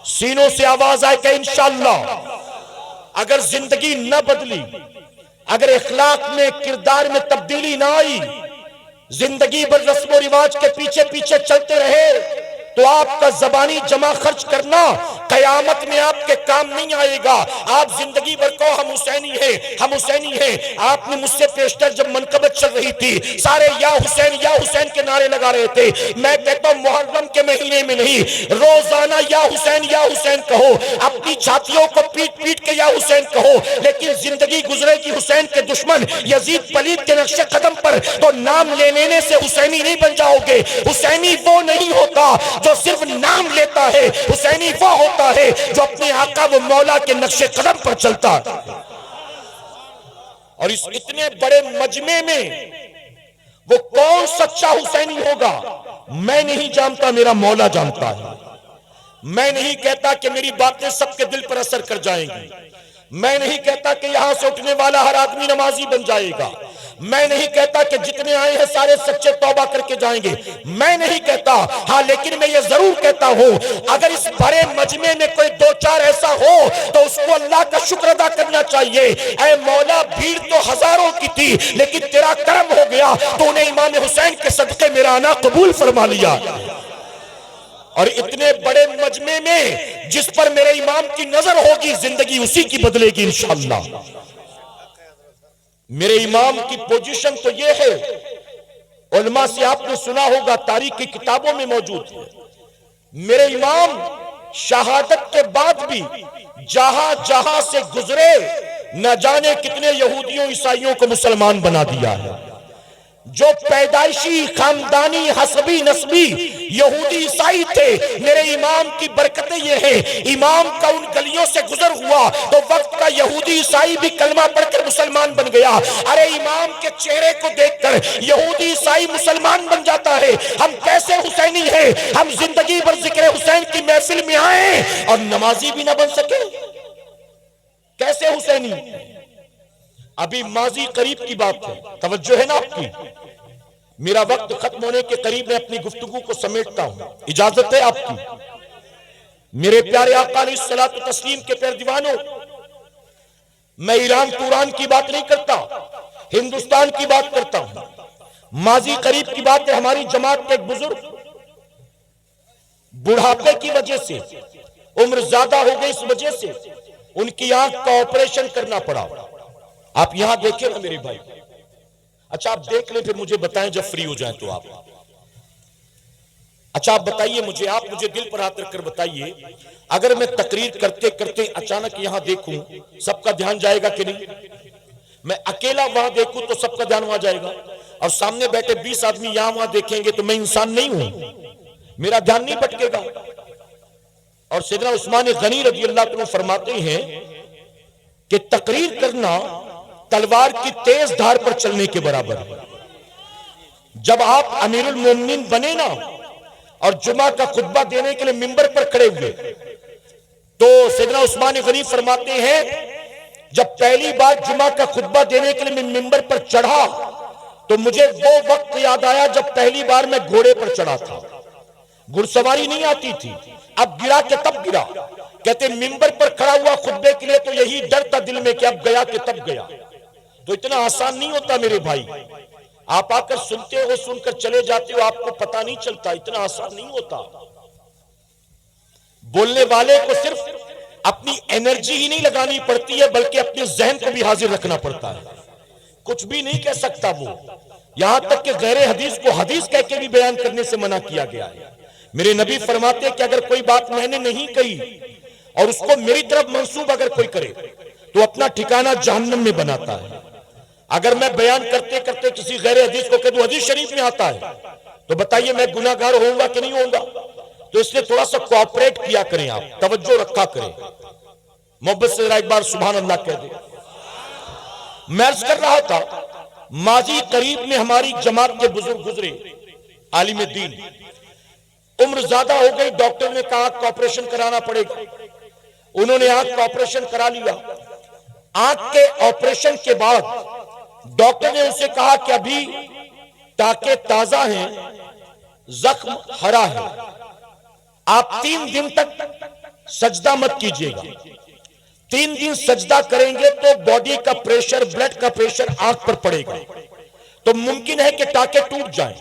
سینوں سے آواز آئے کہ انشاءاللہ اگر زندگی نہ بدلی، اگر اخلاق میں کردار میں تبدیلی نہ آئی، زندگی بھر رسم و رواج کے پیچھے پیچھے چلتے رہے تو آپ کا زبانی جمع خرچ کرنا قیامت میں آپ کے کام نہیں آئے گا۔ آپ زندگی بھر کو ہم حسینی ہیں، ہم حسینی ہیں۔ آپ نے مجھ سے پیشتر جب منقبت چل رہی تھی، سارے یا حسین کے نعرے لگا رہے تھے۔ میں کہتا ہوں محرم کے مہینے میں نہیں، روزانہ یا حسین کہو، اپنی چھاتیوں کو پیٹ پیٹ کے یا حسین کہو، لیکن زندگی گزرے گی حسین کے دشمن یزید پلید کے نقش قدم پر تو نام لے لینے سے حسینی نہیں بن جاؤ گے۔ حسینی وہ نہیں ہوتا جو صرف نام لیتا ہے، حسینی وہ ہوتا ہے جو اپنے آقا و مولا کے نقش قدم پر چلتا ہے۔ اور اس اتنے بڑے مجمع میں وہ کون سچا حسینی ہوگا میں نہیں جانتا، میرا مولا جانتا ہے۔ میں نہیں کہتا کہ میری باتیں سب کے دل پر اثر کر جائیں گی، میں نہیں کہتا کہ یہاں سے اٹھنے والا ہر آدمی نمازی بن جائے گا، میں نہیں کہتا کہ جتنے آئے ہیں سارے سچے توبہ کر کے جائیں گے، میں نہیں کہتا۔ ہاں لیکن میں یہ ضرور کہتا ہوں، اگر اس بڑے مجمع میں کوئی دو چار ایسا ہو تو اس کو اللہ کا شکر ادا کرنا چاہیے۔ اے مولا، بھیڑ تو ہزاروں کی تھی لیکن تیرا کرم ہو گیا، تو نے امام حسین کے صدقے میرا آنا قبول فرما لیا۔ اور اتنے بڑے مجمع میں جس پر میرے امام کی نظر ہوگی، زندگی اسی کی بدلے گی انشاءاللہ۔ میرے امام کی پوزیشن تو یہ ہے، علماء سے آپ نے سنا ہوگا، تاریخ کی کتابوں میں موجود ہے، میرے امام شہادت کے بعد بھی جہاں جہاں سے گزرے نہ جانے کتنے یہودیوں عیسائیوں کو مسلمان بنا دیا ہے۔ جو پیدائشی خاندانی حسبی نسبی یہودی عیسائی تھے، میرے امام کی برکتیں یہ ہیں، امام کا ان گلیوں سے گزر ہوا تو وقت کا یہودی عیسائی بھی کلمہ پڑھ کر مسلمان بن گیا۔ ارے امام کے چہرے کو دیکھ کر یہودی عیسائی مسلمان بن جاتا ہے۔ ہم کیسے حسینی ہیں؟ ہم زندگی بھر ذکر حسین کی محفل میں آئیں اور نمازی بھی نہ بن سکے، کیسے حسینی؟ ابھی ماضی قریب کی بات ہے، توجہ ہے نا آپ کی؟ میرا وقت ختم ہونے کے قریب میں اپنی گفتگو کو سمیٹتا ہوں، اجازت ہے آپ کی؟ میرے پیارے آقا علیہ الصلوۃ والتسلیم کے پیروانوں، میں ایران توران کی بات نہیں کرتا، ہندوستان کی بات کرتا ہوں۔ ماضی قریب کی بات ہے، ہماری جماعت کے ایک بزرگ بڑھاپے کی وجہ سے، عمر زیادہ ہو گئی، اس وجہ سے ان کی آنکھ کا آپریشن کرنا پڑا۔ آپ یہاں دیکھیں نا میرے بھائی، اچھا آپ دیکھ لیں پھر مجھے بتائیں جب فری ہو جائیں تو آپ۔ اچھا آپ بتائیے مجھے، آپ مجھے دل پر ہاتھ رکھ کر بتائیے، اگر میں تقریر کرتے کرتے اچانک یہاں دیکھوں، سب کا دھیان جائے گا کہ نہیں؟ میں اکیلا وہاں دیکھوں تو سب کا دھیان وہاں جائے گا، اور سامنے بیٹھے 20 آدمی یہاں وہاں دیکھیں گے تو میں انسان نہیں ہوں، میرا دھیان نہیں بھٹکے گا۔ اور سیدنا عثمان غنی رضی اللہ عنہ فرماتے ہیں کہ تقریر کرنا تلوار کی تیز دھار پر چلنے کے برابر ہے۔ جب آپ امیر المومنین بنے نا اور جمعہ کا خطبہ دینے کے لیے منبر پر کھڑے ہوئے تو سیدنا عثمان غنی فرماتے ہیں جب پہلی بار جمعہ کا خطبہ دینے کے لیے میں منبر پر چڑھا تو مجھے وہ وقت یاد آیا جب پہلی بار میں گھوڑے پر چڑھا تھا، گھڑ سواری نہیں آتی تھی، اب گرا کہ تب گرا۔ کہتے منبر پر کھڑا ہوا خطبے کے لیے تو یہی ڈر تھا دل میں کہ اب گیا کہ تب گیا۔ تو اتنا آسان نہیں ہوتا میرے بھائی، آپ آ کر سنتے ہو، سن کر چلے جاتے ہو، آپ کو پتہ نہیں چلتا، اتنا آسان نہیں ہوتا۔ بولنے والے کو صرف اپنی انرجی ہی نہیں لگانی پڑتی ہے بلکہ اپنے ذہن کو بھی حاضر رکھنا پڑتا ہے، کچھ بھی نہیں کہہ سکتا وہ، یہاں تک کہ غیر حدیث کو حدیث کہہ کے بھی بیان کرنے سے منع کیا گیا ہے۔ میرے نبی فرماتے ہیں کہ اگر کوئی بات میں نے نہیں کہی اور اس کو میری طرف منسوب اگر کوئی کرے تو اپنا ٹھکانہ جہنم میں بناتا ہے۔ اگر میں بیان کرتے کرتے کسی غیر حدیث کو کہہ دوں حدیث شریف میں آتا ہے تو بتائیے میں گناہ گار ہوں گا کہ نہیں ہوں گا؟ تو اس لیے تھوڑا سا کوآپریٹ کیا کریں، آپ توجہ رکھا کریں، محبت سے ذرا ایک بار سبحان اللہ کہہ دیں۔ میں عرض کر رہا تھا ماضی قریب میں ہماری جماعت کے بزرگ گزرے، عالم دین، عمر زیادہ ہو گئی، ڈاکٹر نے کہا آنکھ کا آپریشن کرانا پڑے گا۔ انہوں نے آنکھ کا آپریشن کرا لیا۔ آنکھ کے آپریشن کے بعد ڈاکٹر نے ان سے کہا کہ ابھی ٹانکے تازہ ہیں، زخم ہرا ہے، آپ 3 دن تک سجدہ مت کیجیے گا۔ 3 دن سجدہ کریں گے تو باڈی کا پریشر، بلڈ کا پریشر آنکھ پر پڑے گا، تو ممکن ہے کہ ٹانکے ٹوٹ جائیں،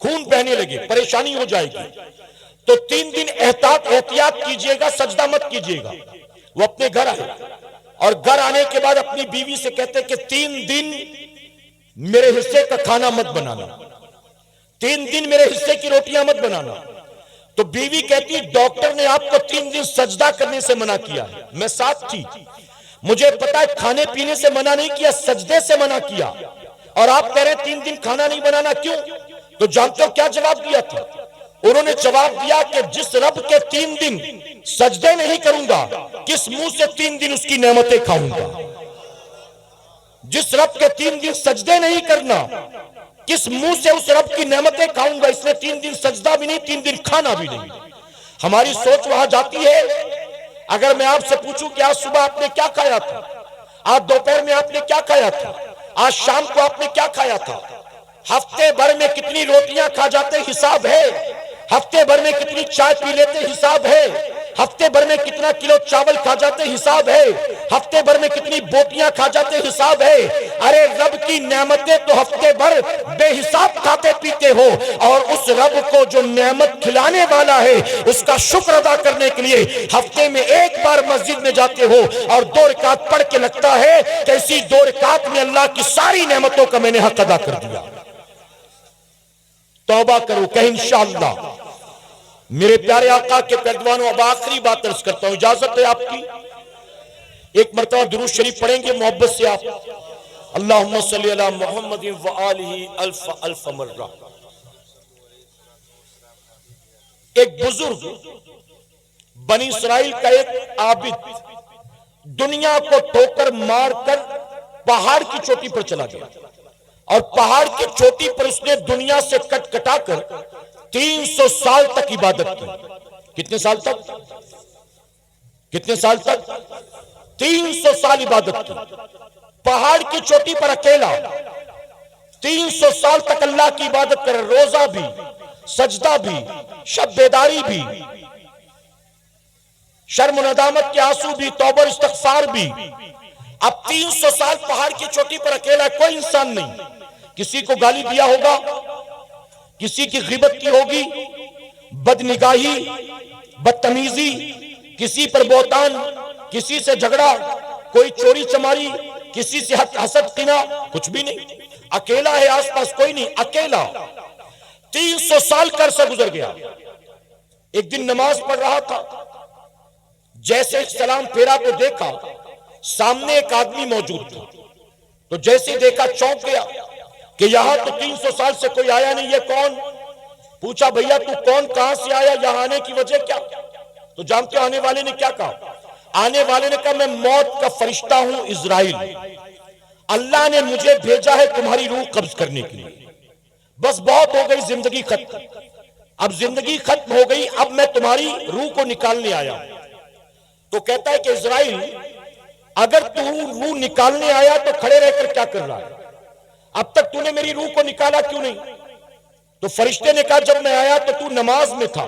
خون بہنے لگے، پریشانی ہو جائے گی۔ تو 3 دن احتیاط کیجیے گا، سجدہ مت کیجیے گا۔ وہ اپنے گھر آئے اور گھر آنے کے بعد اپنی بیوی سے کہتے کہ 3 دن میرے حصے کا کھانا مت بنانا، 3 دن میرے حصے کی روٹیاں مت بنانا۔ تو بیوی کہتی ڈاکٹر نے آپ کو 3 دن سجدہ کرنے سے منع کیا ہے، میں ساتھ تھی، مجھے پتا ہے کھانے پینے سے منع نہیں کیا، سجدے سے منع کیا، اور آپ کہہ رہے ہیں 3 دن کھانا نہیں بنانا، کیوں؟ تو جانتے ہو کیا جواب دیا تھا؟ انہوں نے جواب دیا کہ جس رب کے 3 دن سجدے نہیں کروں گا، کس منہ سے 3 دن اس کی نعمتیں کھاؤں گا؟ جس رب کے 3 دن سجدے نہیں کرنا، کس منہ سے اس رب کی نعمتیں کھاؤں گا؟ اس نے 3 دن سجدہ بھی نہیں، 3 دن کھانا بھی نہیں۔ ہماری سوچ وہاں جاتی ہے۔ اگر میں آپ سے پوچھوں کہ آج صبح آپ نے کیا کھایا تھا، آج دوپہر میں آپ نے کیا کھایا تھا، آج شام کو آپ نے کیا کھایا تھا، ہفتے بھر میں کتنی روٹیاں کھا جاتے حساب ہے، ہفتے بھر میں کتنی چائے پی لیتے حساب ہے، ہفتے بھر میں کتنا کلو چاول کھا جاتے حساب ہے، ہفتے بھر میں کتنی بوٹیاں کھا جاتے حساب ہے۔ ارے رب کی نعمتیں تو ہفتے بھر بے حساب کھاتے پیتے ہو، اور اس رب کو جو نعمت کھلانے والا ہے اس کا شکر ادا کرنے کے لیے ہفتے میں 1 بار مسجد میں جاتے ہو اور 2 رکعت پڑھ کے لگتا ہے کہ اسی 2 رکعت میں اللہ کی ساری نعمتوں کا میں نے حق ادا کر دیا۔ توبہ کرو کہ انشاءاللہ۔ میرے پیارے آقا کے پیروانوں، اب آخری بات عرض کرتا ہوں، اجازت ہے آپ کی؟ ایک مرتبہ درود شریف پڑھیں گے محبت سے آپ؟ اللہم صلی علی محمد وآلہ الف الف مرہ۔ ایک بزرگ بنی اسرائیل کا ایک عابد دنیا کو ٹھوکر مار کر پہاڑ کی چوٹی پر چلا گیا، اور پہاڑ کی چوٹی پر اس نے دنیا سے کٹ کٹا کر 300 سال تک عبادت کی۔ کتنے سال تک؟ کتنے سال تک؟ 300 سال عبادت کی، پہاڑ کی چوٹی پر اکیلا 300 سال تک اللہ کی عبادت کرے، روزہ بھی، سجدہ بھی، شب بیداری بھی، شرم و ندامت کے آنسو بھی، توبہ اور استغفار بھی۔ اب 300 سال پہاڑ کی چوٹی پر اکیلا، کوئی انسان نہیں، کسی کو گالی دیا ہوگا، کسی کی غیبت کی ہوگی، بدنگاہی، بدتمیزی، کسی پر بہتان، کسی سے جھگڑا، کوئی چوری چماری، کسی سے حسد کینہ، کچھ بھی نہیں، اکیلا ہے، آس پاس کوئی نہیں، اکیلا 300 سال کا عرصہ گزر گیا۔ ایک دن نماز پڑھ رہا تھا، جیسے سلام پھیرا تو دیکھا سامنے ایک آدمی موجود تھا، تو جیسے دیکھا چونک گیا کہ یہاں تو 300 سال سے کوئی آیا نہیں، یہ کون؟ پوچھا بھیا تو کون، کہاں سے آیا، یہاں آنے کی وجہ کیا؟ تو جانتے آنے والے نے کیا کہا؟ آنے والے نے کہا میں موت کا فرشتہ ہوں، اسرائیل، اللہ نے مجھے بھیجا ہے تمہاری روح قبض کرنے کے لیے، بس بہت ہو گئی، زندگی ختم، اب زندگی ختم ہو گئی، اب میں تمہاری روح کو نکالنے آیا۔ تو کہتا ہے کہ اسرائیل، اگر تو روح نکالنے آیا تو کھڑے رہ کر کیا کر رہا ہے؟ اب تک تو نے میری روح کو نکالا کیوں نہیں؟ تو فرشتے نے کہا جب میں آیا تو نماز میں تھا،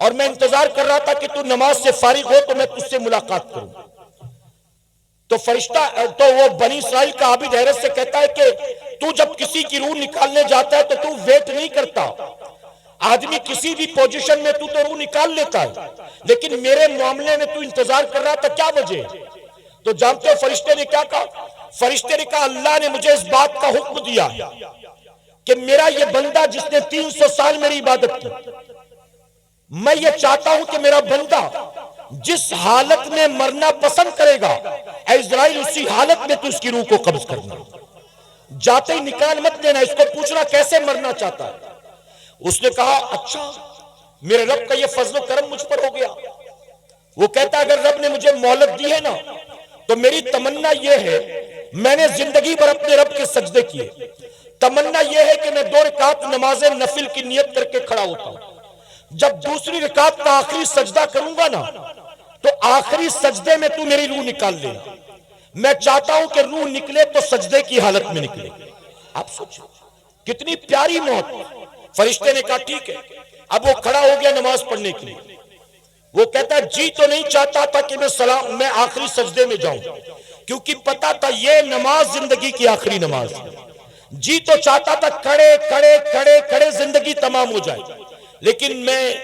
اور میں انتظار کر رہا تھا کہ تو نماز سے فارغ ہو تو میں تجھ سے ملاقات کروں۔ تو فرشتہ، تو وہ بنی اسرائیل کا عابد حیرت سے کہتا ہے کہ تو جب کسی کی روح نکالنے جاتا ہے تو ویٹ نہیں کرتا، آدمی کسی بھی پوزیشن میں تو روح نکال لیتا ہے، لیکن میرے معاملے میں تو انتظار کر رہا تھا، کیا وجہ ہے؟ تو جانتے ہو فرشتے نے کیا کہا؟ فرشتے نے کہا اللہ نے مجھے اس بات کا حکم دیا کہ میرا یہ بندہ جس نے 300 سال میری عبادت کی، میں یہ چاہتا ہوں کہ میرا بندہ جس حالت میں مرنا پسند کرے گا، اے اسرائیل اسی حالت میں تو اس کی روح کو قبض کرنا، جاتے ہی نکال مت دینا، اس کو پوچھنا کیسے مرنا چاہتا ہے۔ اس نے کہا اچھا میرے رب کا یہ فضل و کرم مجھ پر ہو گیا۔ وہ کہتا اگر رب نے مجھے مہلت دی ہے نا تو میری تمنا یہ ہے، میں نے زندگی بھر اپنے رب کے سجدے کیے، تمنا یہ ہے کہ میں 2 رکعت نماز نفل کی نیت کر کے کھڑا ہوتا ہوں، جب دوسری رکعت کا آخری سجدہ کروں گا نا تو آخری سجدے میں تو میری روح نکال لینا. میں چاہتا ہوں کہ روح نکلے تو سجدے کی حالت میں نکلے. آپ سوچیں کتنی پیاری موت. فرشتے نے کہا ٹھیک ہے. اب وہ کھڑا ہو گیا نماز پڑھنے کے لیے. وہ کہتا ہے جی تو نہیں چاہتا تھا کہ میں آخری سجدے میں جاؤں، کیونکہ پتا تھا یہ نماز زندگی کی آخری نماز ہے. جی تو چاہتا تھا کھڑے کھڑے کھڑے کھڑے زندگی تمام ہو جائے، لیکن میں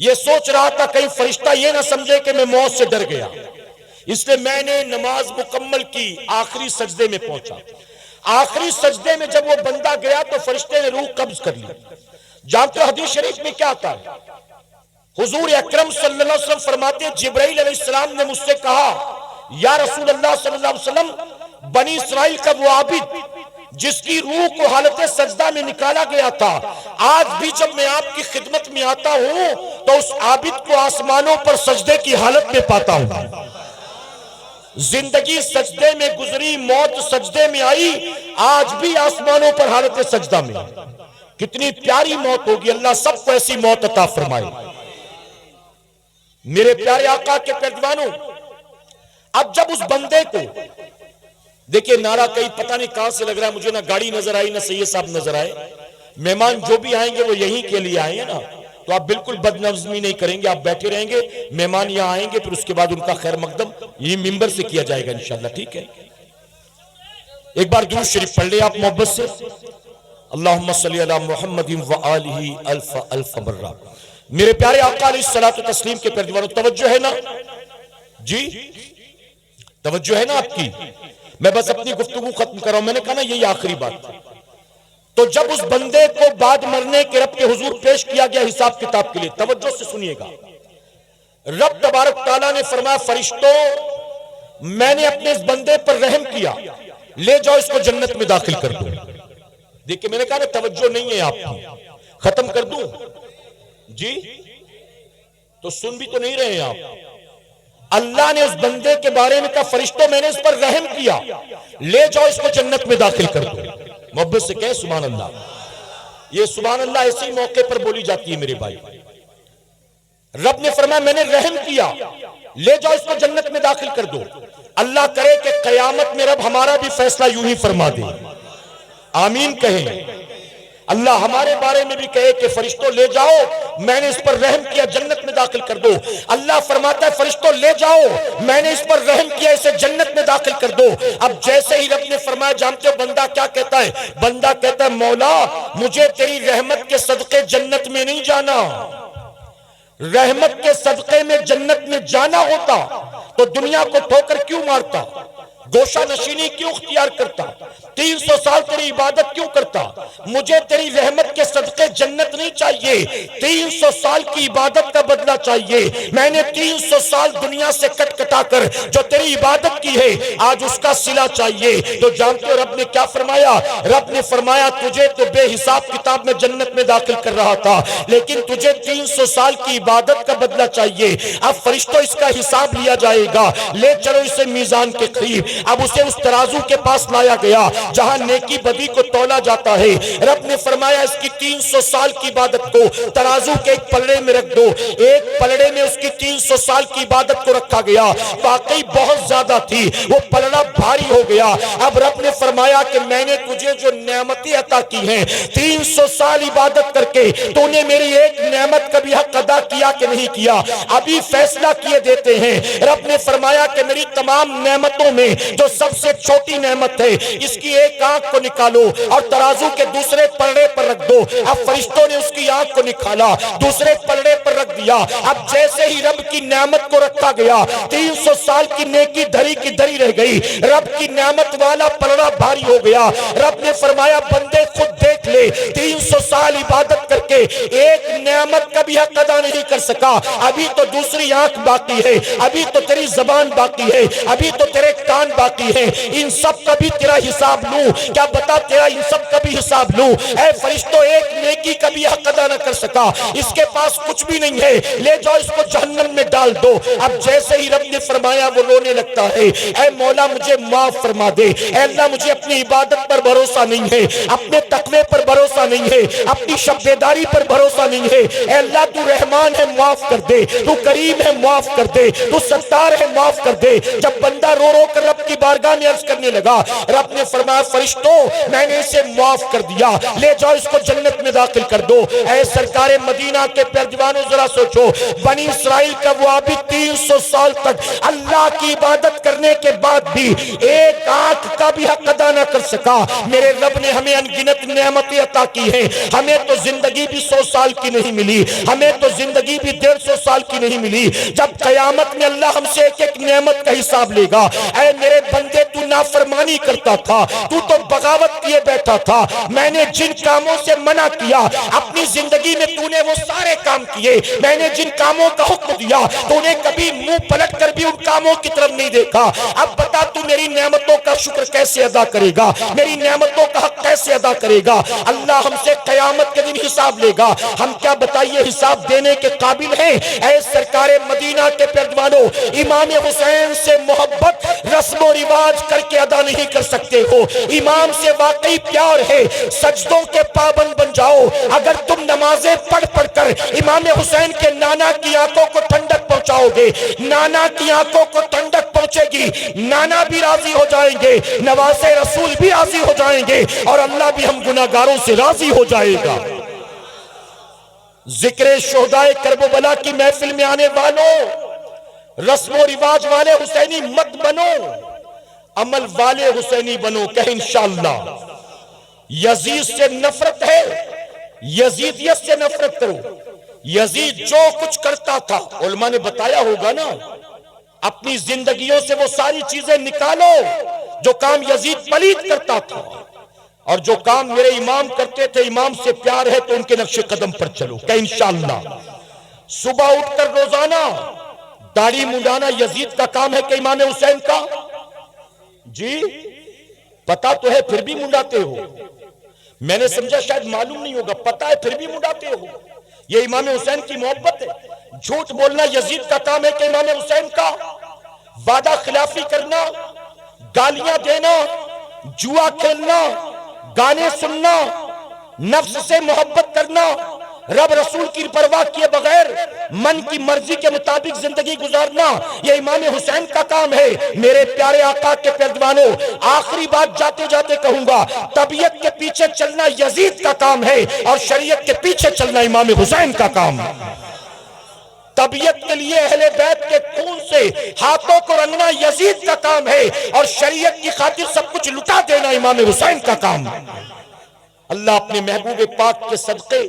یہ سوچ رہا تھا کہیں فرشتہ یہ نہ سمجھے کہ میں موت سے ڈر گیا، اس لیے میں نے نماز مکمل کی. آخری سجدے میں پہنچا. آخری سجدے میں جب وہ بندہ گیا تو فرشتے نے روح قبض کر لی. جانتے ہو حدیث شریف میں کیا آتا ہے؟ حضور اکرم صلی اللہ علیہ وسلم فرماتے ہیں جبرائیل علیہ السلام نے مجھ سے کہا یا رسول اللہ صلی اللہ علیہ وسلم، بنی اسرائیل کا وہ عابد جس کی روح کو حالت سجدہ میں نکالا گیا تھا، آج بھی جب میں آپ کی خدمت میں آتا ہوں تو اس عابد کو آسمانوں پر سجدے کی حالت میں پاتا ہوں. زندگی سجدے میں گزری، موت سجدے میں آئی، آج بھی آسمانوں پر حالت سجدہ میں. کتنی پیاری موت ہوگی. اللہ سب کو ایسی موت عطا فرمائے. میرے پیارے آقا کے پیروانوں، اب جب اس بندے کو دیکھیں، نعرہ کہیں پتہ نہیں کہاں سے لگ رہا ہے مجھے، نہ گاڑی نظر آئی نہ سید صاحب نظر آئے. مہمان جو بھی آئیں گے وہ یہیں کے لیے آئیں گے نا، تو آپ بالکل بد نظمی نہیں کریں گے، آپ بیٹھے رہیں گے. مہمان یہاں آئیں گے پھر اس کے بعد ان کا خیر مقدم یہ ممبر سے کیا جائے گا انشاءاللہ. ٹھیک ہے، ایک بار درود شریف پڑھ لیں آپ محبت سے. اللہم صلی علی محمد وآلہ الف الف مرہ. میرے پیارے آقا علیہ الصلوۃ والتسلیم کے پیروانوں، توجہ ہے نا جی؟ توجہ ہے نا آپ کی؟ میں بس اپنی گفتگو ختم کر رہا ہوں. میں نے کہا نا یہی آخری بات. تو جب اس بندے کو بعد مرنے کے رب کے حضور پیش کیا گیا حساب کتاب کے لیے، توجہ سے سنیے گا. رب تبارک تعالیٰ نے فرمایا فرشتوں میں نے اپنے اس بندے پر رحم کیا، لے جاؤ اس کو جنت میں داخل کر دو. دیکھیں میں نے کہا نا توجہ نہیں ہے آپ کی. ختم کر دوں جی؟ تو سن بھی تو نہیں رہے ہیں آپ. اللہ نے اس بندے کے بارے میں کہا فرشتوں میں نے اس پر رحم کیا، لے جاؤ اس کو جنت میں داخل کر دو. محبت سے کہیں سبحان اللہ. یہ سبحان اللہ ایسے ہی موقع پر بولی جاتی ہے میرے بھائی. رب نے فرمایا میں نے رحم کیا، لے جاؤ اس کو جنت میں داخل کر دو. اللہ کرے کہ قیامت میں رب ہمارا بھی فیصلہ یوں ہی فرما دے. آمین کہیں. اللہ ہمارے بارے میں بھی کہے کہ فرشتوں لے جاؤ میں نے اس پر رحم کیا، جنت میں داخل کر دو. اللہ فرماتا ہے فرشتوں لے جاؤ میں نے اس پر رحم کیا، اسے جنت میں داخل کر دو. اب جیسے ہی رب نے فرمایا، جانتے ہو بندہ کیا کہتا ہے؟ بندہ کہتا ہے مولا مجھے تیری رحمت کے صدقے جنت میں نہیں جانا. رحمت کے صدقے میں جنت میں جانا ہوتا تو دنیا کو ٹھوکر کیوں مارتا، گوشہ نشینی کیوں اختیار کرتا، 300 سال تیری عبادت کیوں کرتا؟ مجھے تیری رحمت کے صدقے جنت نہیں چاہیے، 300 سال کی عبادت کا بدلہ چاہیے. میں نے 300 سال دنیا سے کٹ کٹا کر جو تیری عبادت کی ہے آج اس کا صلہ چاہیے. تو جانتے ہو رب نے کیا فرمایا؟ رب نے فرمایا تجھے تو بے حساب کتاب میں جنت میں داخل کر رہا تھا، لیکن تجھے 300 سال کی عبادت کا بدلہ چاہیے. اب فرشتوں اس کا حساب لیا جائے گا، لے چلو اسے میزان کے قریب. اب اسے اس ترازو کے پاس لایا گیا جہاں نیکی بدی کو تولا جاتا ہے. رب نے فرمایا اس کی 300 سال کی عبادت کو ترازو کے ایک پلڑے میں رکھ دو. ایک پلڑے میں اس کی 300 سال کی عبادت کو رکھا گیا، واقعی بہت زیادہ تھی، وہ پلڑا بھاری ہو گیا. اب رب نے فرمایا کہ میں نے تجھے جو نعمتیں عطا کی ہیں 300 سال عبادت کر کے تو نے میری ایک نعمت کا بھی حق ادا کیا کہ نہیں کیا؟ ابھی فیصلہ کیے دیتے ہیں. رب نے فرمایا کہ میری تمام نعمتوں میں جو سب سے چھوٹی نعمت ہے اس کی ایک آنکھ کو نکالو اور ترازو کے دوسرے پلڑے پر رکھ دو. اب فرشتوں نے اس کی آنکھ کو نکالا، دوسرے پلڑے پر رکھ دیا. اب جیسے ہی رب کی نعمت کو رکھا گیا 300 سال کی نیکی دھری کی دھری رہ گئی، رب کی نعمت والا پلڑا بھاری ہو گیا. رب نے فرمایا بندے خود دیکھ لے، 300 سال عبادت کر کے ایک نعمت کا بھی حق ادا نہیں کر سکا. ابھی تو دوسری آنکھ باقی ہے، ابھی تو تیری زبان باقی ہے، ابھی تو تیرے کان باقی ہے. ان سب کا بھی تیرا حساب لوں کیا؟ بتا تیرا ان سب کا بھی حساب لوں. اے فرشتوں ایک نیکی کا بھی حق ادا نہ کر سکا، اس کے پاس کچھ بھی نہیں نہیں ہے، لے جاؤ اس کو جہنم میں ڈال دو۔ اب جیسے ہی رب نے فرمایا وہ رونے لگتا ہے، اے مولا مجھے معاف فرما دے، اے اللہ مجھے اپنی عبادت پر بھروسہ نہیں ہے، اپنے تقوی پر بھروسہ نہیں ہے، اپنی شب بیداری پر بھروسہ نہیں ہے، اے اللہ تو رحمان ہے معاف کر دے، تو کریم ہے معاف کر دے، تو ستار ہے معاف کر دے۔ جب بندہ رو رو کر رب کی بارگاہ میں عرض کرنے لگا، رب نے فرمایا فرشتوں میں نے اسے معاف کر دیا، لے جاؤ اس کو جنت میں داخل کر دو۔ اے سرکار مدینہ کے پیروانوں ذرا سوچو، بنی اسرائیل کا وہ عابد 300 سال تک اللہ کی عبادت کرنے کے بعد بھی ایک آنکھ کا بھی حق ادا نہ کر سکا۔ میرے رب نے ہمیں انگنت نعمتیں عطا کی ہیں، ہمیں تو زندگی بھی 100 سال کی نہیں ملی، ہمیں تو زندگی بھی 150 سال کی نہیں ملی۔ جب قیامت میں اللہ ہم سے ایک ایک نعمت کا حساب لے گا، اے میرے بندے تو نافرمانی کرتا تھا، تو بغاوت کیے بیٹھا تھا، میں نے جن کاموں سے منع کیا اپنی زندگی میں تو نے وہ سارے کام کیے، میں نے جن کاموں کا حکم دیا تو نے کبھی منہ پلٹ کر بھی ان کاموں کی طرف نہیں دیکھا۔ اب بتا تو میری نعمتوں کا شکر کیسے ادا کرے گا، میری نعمتوں کا حق کیسے ادا کرے گا؟ اللہ ہم سے قیامت کے دن حساب لے گا، ہم کیا بتائیے حساب دینے کے قابل ہیں؟ اے سرکار مدینہ کے پیروانوں، امام حسین سے محبت رسم و رواج کر کے ادا نہیں کر سکتے ہو، امام سے واقعی پیار ہے سجدوں کے پابند بن جاؤ۔ اگر تم نمازیں پڑھ پڑھ کر امام حسین کے نانا کی آنکھوں کو ٹھنڈک پہنچاؤ گے، نانا کی آنکھوں کو ٹھنڈک پہنچے گی، نانا بھی راضی ہو جائیں گے، نواز رسول بھی راضی ہو جائیں گے، اور اللہ بھی ہم گناہگاروں سے راضی ہو جائے گا۔ ذکر شہدائے کرب و بلا کی محفل میں آنے والوں، رسم و رواج والے حسینی مت بنو، عمل والے حسینی بنو۔ کہ انشاءاللہ یزید سے نفرت ہے، یزیدیت سے نفرت کرو۔ یزید جو کچھ کرتا تھا علماء نے بتایا ہوگا نا، اپنی زندگیوں سے وہ ساری چیزیں نکالو جو کام یزید پلید کرتا تھا، اور جو کام میرے امام کرتے تھے، امام سے پیار ہے تو ان کے نقش قدم پر چلو۔ کہ انشاءاللہ صبح اٹھ کر روزانہ داڑھی منڈانا یزید کا کام ہے کہ امام حسین کا؟ جی پتا تو ہے پھر بھی منڈاتے ہو، میں نے سمجھا شاید معلوم نہیں ہوگا، پتا ہے پھر بھی منڈاتے ہو۔ یہ امام حسین کی محبت ہے؟ جھوٹ بولنا یزید کا کام ہے کہ امام حسین کا؟ وعدہ خلافی کرنا، گالیاں دینا، جوا کھیلنا، گانے سننا، نفس سے محبت کرنا، رب رسول کی پرواہ کیے بغیر من کی مرضی کے مطابق زندگی گزارنا، یہ امام حسین کا کام ہے۔ میرے پیارے آقا کے پیروانوں، آخری بات جاتے جاتے کہوں گا، طبیعت کے پیچھے چلنا یزید کا کام ہے، اور شریعت کے پیچھے چلنا امام حسین کا کام ہے۔ طبیعت کے لیے اہل بیت کے خون سے ہاتھوں کو رنگنا یزید کا کام ہے، اور شریعت کی خاطر سب کچھ لٹا دینا امام حسین کا کام ہے۔ اللہ اپنے محبوب پاک کے صدقے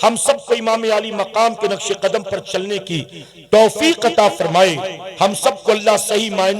ہم سب کو امام علی مقام کے نقش قدم پر چلنے کی توفیق عطا فرمائے۔ ہم سب کو اللہ صحیح معنوں